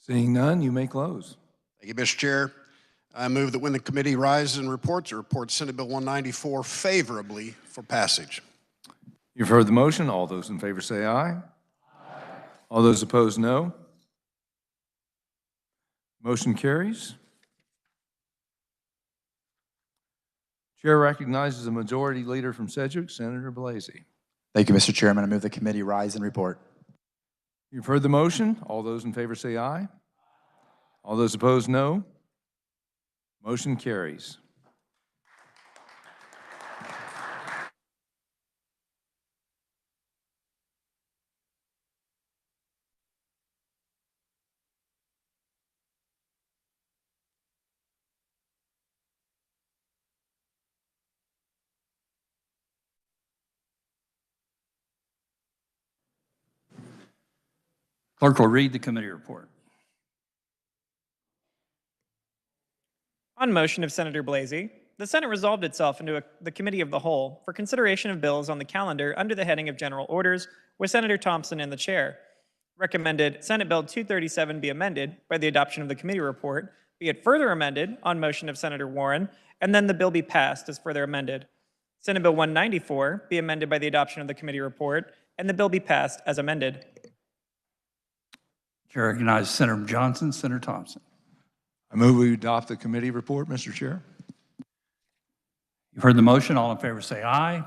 Speaker 24: Seeing none, you may close.
Speaker 5: Thank you, Mr. Chair. I move that when the committee rises and reports, it reports Senate Bill 194 favorably for passage.
Speaker 24: You've heard the motion. All those in favor say aye. Aye. All those opposed, no. Motion carries. Chair recognizes the Majority Leader from Sedgwick, Senator Blasey.
Speaker 13: Thank you, Mr. Chairman. I move the committee rise and report.
Speaker 24: You've heard the motion. All those in favor say aye. All those opposed, no. Motion carries.
Speaker 1: Clerk will read the committee report.
Speaker 2: On motion of Senator Blasey, the Senate resolved itself into the Committee of the Whole for consideration of bills on the calendar under the heading of General Orders, with Senator Thompson in the chair. Recommended Senate Bill 237 be amended by the adoption of the committee report, be it further amended on motion of Senator Warren, and then the bill be passed as further amended. Senate Bill 194 be amended by the adoption of the committee report, and the bill be passed as amended.
Speaker 1: Chair recognizes Senator Johnson, Senator Thompson.
Speaker 24: I move we adopt the committee report, Mr. Chair.
Speaker 1: You've heard the motion. All in favor say aye.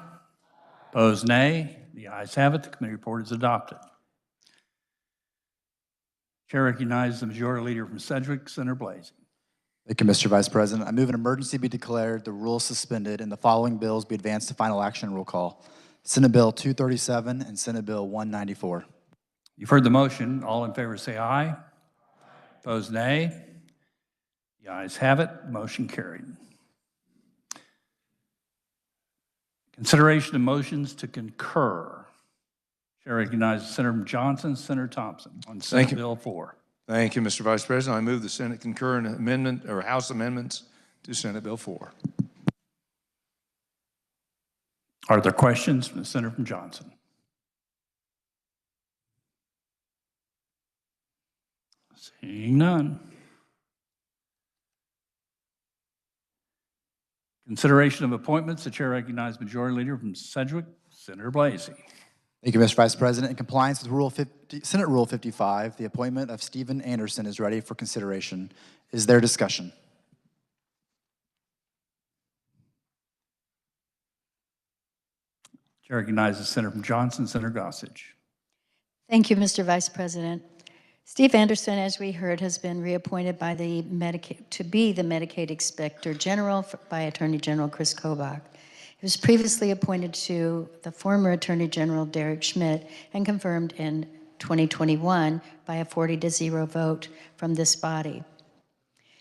Speaker 1: Opposed, nay. The ayes have it. The committee report is adopted. Chair recognizes the Majority Leader from Sedgwick, Senator Blasey.
Speaker 13: Thank you, Mr. Vice President. I move an emergency be declared, the rules suspended, and the following bills be advanced to final action. Roll call. Senate Bill 237 and Senate Bill 194.
Speaker 1: You've heard the motion. All in favor say aye. Opposed, nay. The ayes have it. Motion carried. Consideration of motions to concur. Chair recognizes Senator Johnson, Senator Thompson on Senate Bill 4.
Speaker 24: Thank you, Mr. Vice President. I move the Senate concur in amendment or House amendments to Senate Bill 4.
Speaker 1: Are there questions from the Senator from Johnson? Seeing none. Consideration of appointments. The chair recognizes Majority Leader from Sedgwick, Senator Blasey.
Speaker 13: Thank you, Mr. Vice President. In compliance with Senate Rule 55, the appointment of Stephen Anderson is ready for consideration. Is there discussion?
Speaker 1: Chair recognizes Senator from Johnson, Senator Gossage.
Speaker 27: Thank you, Mr. Vice President. Steve Anderson, as we heard, has been reappointed by the to be the Medicaid Inspector General by Attorney General Chris Kobach. He was previously appointed to the former Attorney General Derek Schmidt and confirmed in 2021 by a 40-0 vote from this body.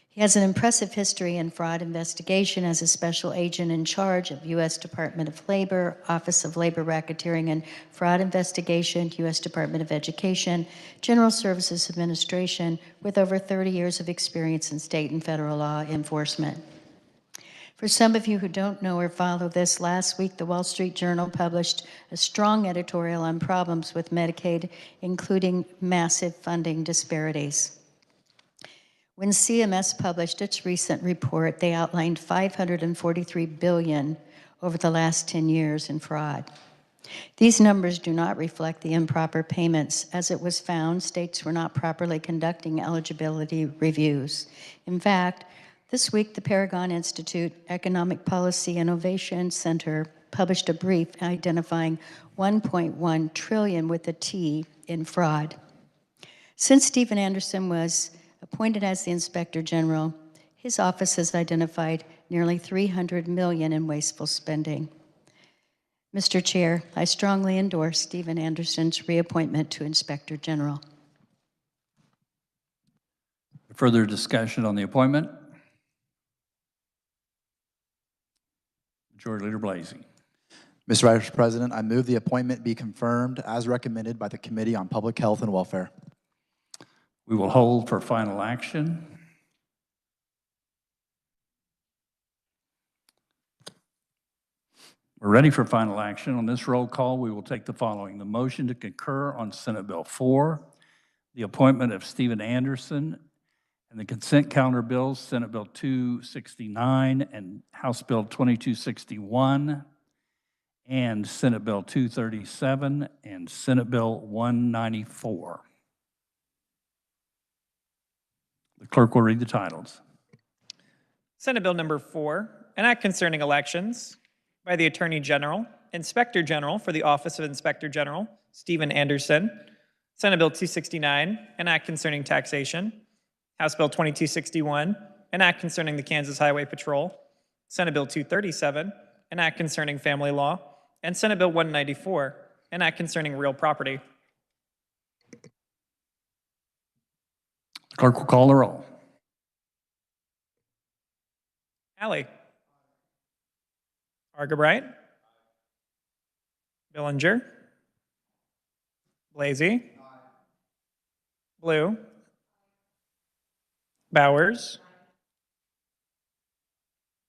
Speaker 27: He has an impressive history in fraud investigation as a special agent in charge of U.S. Department of Labor, Office of Labor Racketeering and Fraud Investigation, U.S. Department of Education, General Services Administration, with over 30 years of experience in state and federal law enforcement. For some of you who don't know or follow this, last week the Wall Street Journal published a strong editorial on problems with Medicaid, including massive funding disparities. When CMS published its recent report, they outlined $543 billion over the last 10 years in fraud. These numbers do not reflect the improper payments. As it was found, states were not properly conducting eligibility reviews. In fact, this week, the Paragon Institute Economic Policy Innovation Center published a brief identifying 1.1 trillion with a T in fraud. Since Stephen Anderson was appointed as the Inspector General, his office has identified nearly 300 million in wasteful spending. Mr. Chair, I strongly endorse Stephen Anderson's reappointment to Inspector General.
Speaker 1: Further discussion on the appointment? Majority Leader Blasey.
Speaker 13: Mr. Vice President, I move the appointment be confirmed as recommended by the Committee on Public Health and Welfare.
Speaker 1: We will hold for final action. We're ready for final action. On this roll call, we will take the following. The motion to concur on Senate Bill 4, the appointment of Stephen Anderson, and the consent calendar bills, Senate Bill 269 and House Bill 2261, and Senate Bill 237 and Senate Bill 194. The clerk will read the titles.
Speaker 2: Senate Bill number 4, an act concerning elections by the Attorney General, Inspector General for the Office of Inspector General, Stephen Anderson. Senate Bill 269, an act concerning taxation. House Bill 2261, an act concerning the Kansas Highway Patrol. Senate Bill 237, an act concerning family law. And Senate Bill 194, an act concerning real property.
Speaker 1: The clerk will call the roll.
Speaker 2: Alley. Argabright. Billinger. Blasey. Blue. Bowers.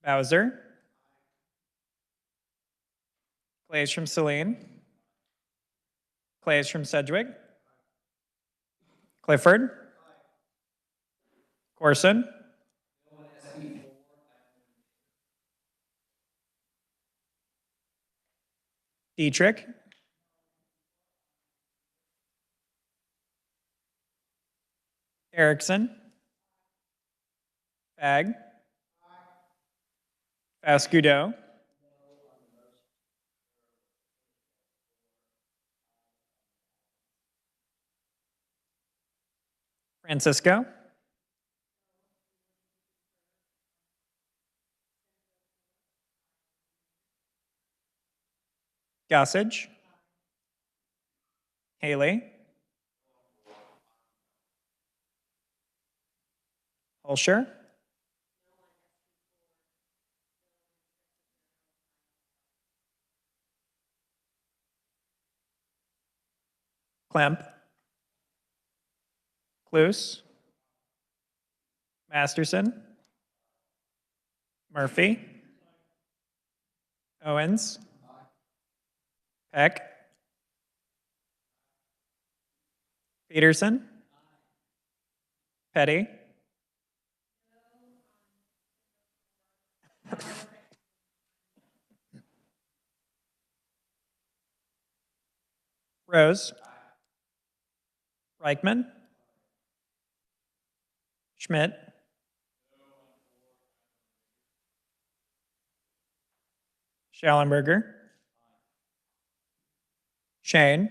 Speaker 2: Bowser. Clays from Saline. Clays from Sedgwick. Clifford. Corson. Dietrich. Erickson. Fag. Fascudo. Francisco. Gossage. Haley. Hulsher. Klemp. Cluse. Masterson. Murphy. Owens. Peck. Peterson. Petty. Rose. Reichman. Schmidt. Schallenberger. Shane.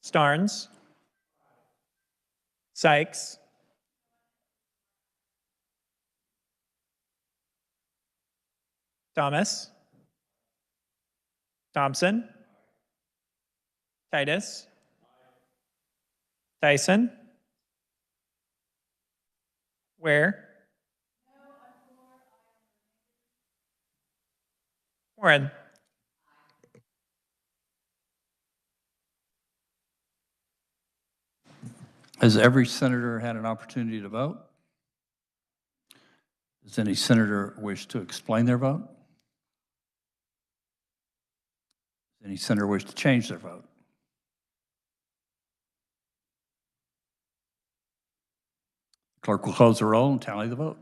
Speaker 2: Starnes. Sykes. Thomas. Thompson. Titus. Tyson. Ware. Warren.
Speaker 1: Has every senator had an opportunity to vote? Does any senator wish to explain their vote? Does any senator wish to change their vote? Clerk will close the roll and tally the vote.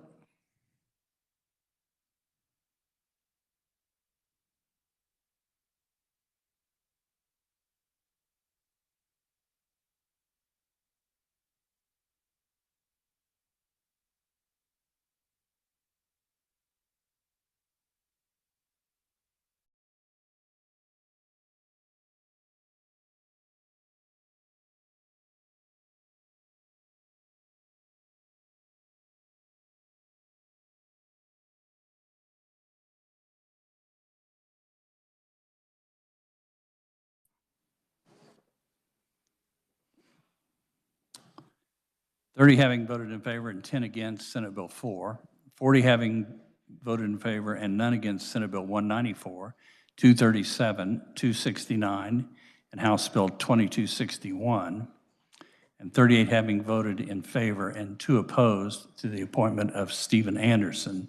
Speaker 1: 30 having voted in favor and 10 against Senate Bill 4, 40 having voted in favor and none against Senate Bill 194, 237, 269, and House Bill 2261, and 38 having voted in favor and 2 opposed to the appointment of Stephen Anderson.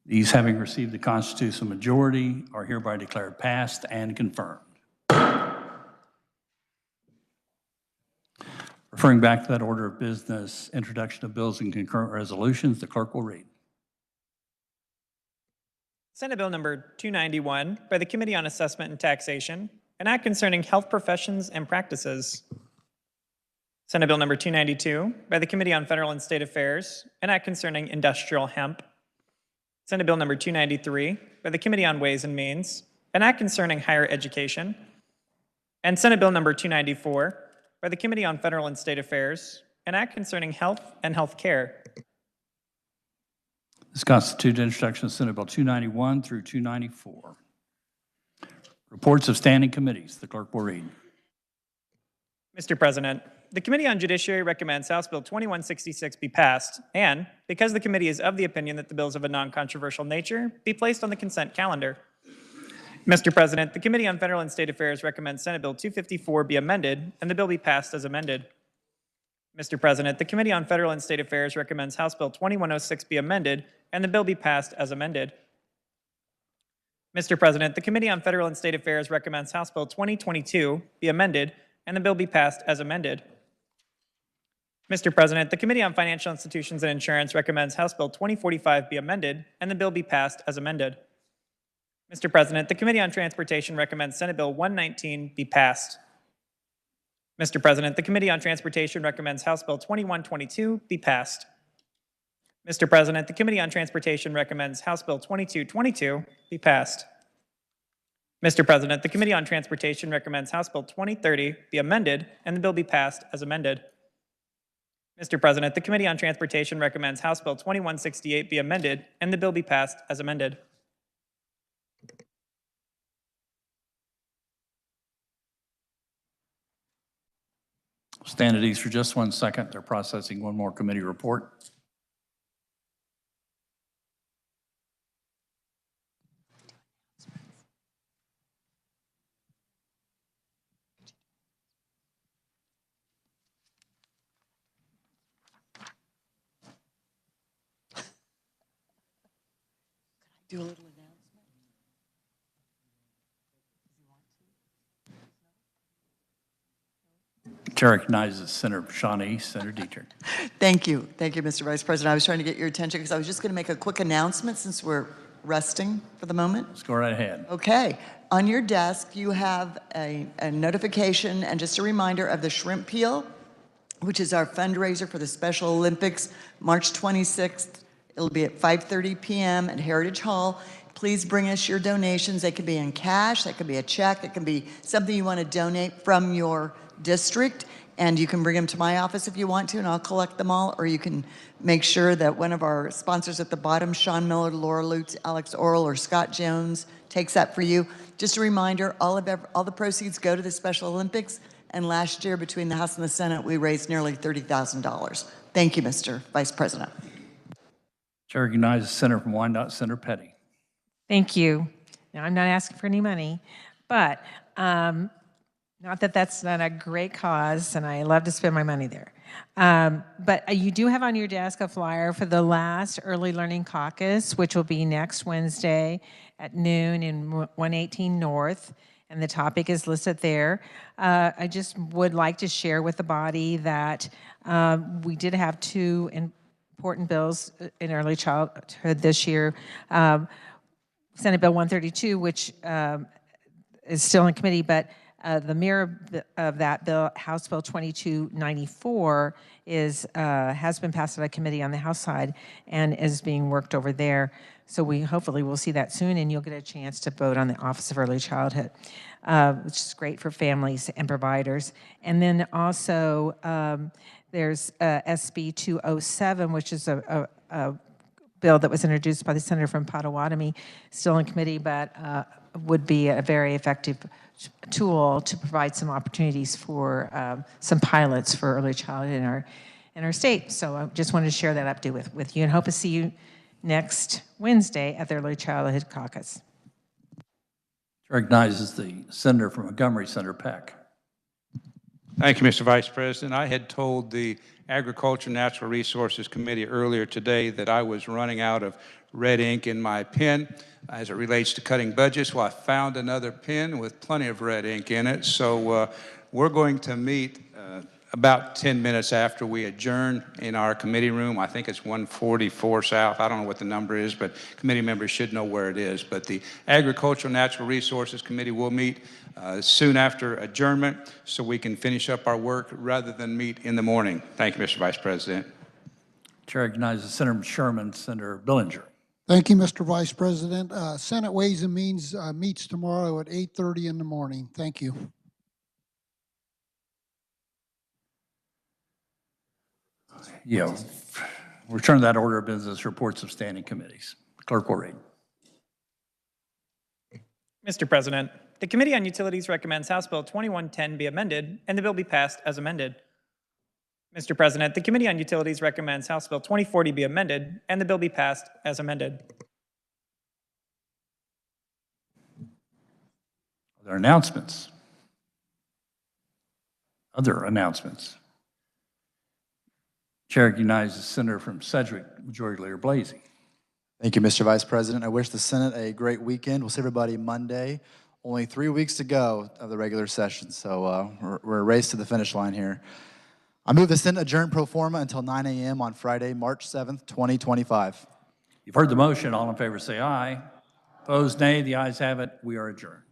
Speaker 1: These having received the constitutional majority are hereby declared passed and confirmed. Referring back to that order of business, introduction of bills and concurrent resolutions, the clerk will read.
Speaker 2: Senate Bill number 291 by the Committee on Assessment and Taxation, an act concerning health professions and practices. Senate Bill number 292 by the Committee on Federal and State Affairs, an act concerning industrial hemp. Senate Bill number 293 by the Committee on Ways and Means, an act concerning higher education. And Senate Bill number 294 by the Committee on Federal and State Affairs, an act concerning health and health care.
Speaker 1: This constitutes introduction of Senate Bill 291 through 294. Reports of standing committees. The clerk will read.
Speaker 2: Mr. President, the Committee on Judiciary recommends House Bill 2166 be passed, and because the committee is of the opinion that the bills of a non-controversial nature be placed on the consent calendar. Mr. President, the Committee on Federal and State Affairs recommends Senate Bill 254 be amended and the bill be passed as amended. Mr. President, the Committee on Federal and State Affairs recommends House Bill 2106 be amended and the bill be passed as amended. Mr. President, the Committee on Federal and State Affairs recommends House Bill 2022 be amended and the bill be passed as amended. Mr. President, the Committee on Financial Institutions and Insurance recommends House Bill 2045 be amended and the bill be passed as amended. Mr. President, the Committee on Transportation recommends Senate Bill 119 be passed. Mr. President, the Committee on Transportation recommends House Bill 2122 be passed. Mr. President, the Committee on Transportation recommends House Bill 2222 be passed. Mr. President, the Committee on Transportation recommends House Bill 2030 be amended and the bill be passed as amended. Mr. President, the Committee on Transportation recommends House Bill 2168 be amended and the bill be passed as amended.
Speaker 1: Stand at ease for just 1 second. They're processing one more committee report.
Speaker 21: Do a little announcement.
Speaker 1: Chair recognizes Senator Shawnee, Senator Dietrich.
Speaker 4: Thank you, Mr. Vice President. I was trying to get your attention because I was just going to make a quick announcement since we're resting for the moment.
Speaker 1: Let's go right ahead.
Speaker 4: Okay. On your desk, you have a notification and just a reminder of the Shrimp Peel, which is our fundraiser for the Special Olympics, March 26th. It'll be at 5:30 p.m. at Heritage Hall. Please bring us your donations. They could be in cash, that could be a check, it can be something you want to donate from your district, and you can bring them to my office if you want to, and I'll collect them all, or you can make sure that one of our sponsors at the bottom, Sean Miller, Laura Lutz, Alex Orrell, or Scott Jones, takes that for you. Just a reminder, all the proceeds go to the Special Olympics, and last year between the House and the Senate, we raised nearly $30,000. Thank you, Mr. Vice President.
Speaker 1: Chair recognizes Senator from Wyandotte, Senator Petty.
Speaker 9: Thank you. Now, I'm not asking for any money, but not that that's not a great cause, and I love to spend my money there. But you do have on your desk a flyer for the last Early Learning Caucus, which will be next Wednesday at noon in 118 North, and the topic is listed there. I just would like to share with the body that we did have two important bills in early childhood this year. Senate Bill 132, which is still in committee, but the mirror of that bill, House Bill 2294, has been passed by a committee on the House side and is being worked over there. So we hopefully will see that soon, and you'll get a chance to vote on the Office of Early Childhood, which is great for families and providers. And then also there's SB 207, which is a bill that was introduced by the senator from Potawatomi, still in committee, but would be a very effective tool to provide some opportunities for some pilots for early childhood in our state. So I just wanted to share that update with you and hope to see you next Wednesday at the Early Childhood Caucus.
Speaker 1: Recognizes the senator from Montgomery, Senator Peck.
Speaker 23: Thank you, Mr. Vice President. I had told the Agriculture and Natural Resources Committee earlier today that I was running out of red ink in my pen as it relates to cutting budgets. Well, I found another pen with plenty of red ink in it. So we're going to meet about 10 minutes after we adjourn in our committee room. I think it's 144 South. I don't know what the number is, but committee members should know where it is. But the Agricultural and Natural Resources Committee will meet soon after adjournment so we can finish up our work rather than meet in the morning. Thank you, Mr. Vice President.
Speaker 1: Chair recognizes Senator Sherman, Senator Billinger.
Speaker 10: Thank you, Mr. Vice President. Senate Ways and Means meets tomorrow at 8:30 in the morning. Thank you.
Speaker 1: Yeah, return to that order of business, reports of standing committees. Clerk will read.
Speaker 2: Mr. President, the Committee on Utilities recommends House Bill 2110 be amended and the bill be passed as amended. Mr. President, the Committee on Utilities recommends House Bill 2040 be amended and the bill be passed as amended.
Speaker 1: Are there announcements? Other announcements? Chair recognizes Senator from Sedgwick, Majority Leader Blasey.
Speaker 13: Thank you, Mr. Vice President. I wish the Senate a great weekend. We'll see everybody Monday. Only 3 weeks to go of the regular session, so we're a race to the finish line here. I move the Senate adjourn pro forma until 9 a.m. on Friday, March 7th, 2025.
Speaker 1: You've heard the motion. All in favor say aye. Opposed, nay. The ayes have it. We are adjourned.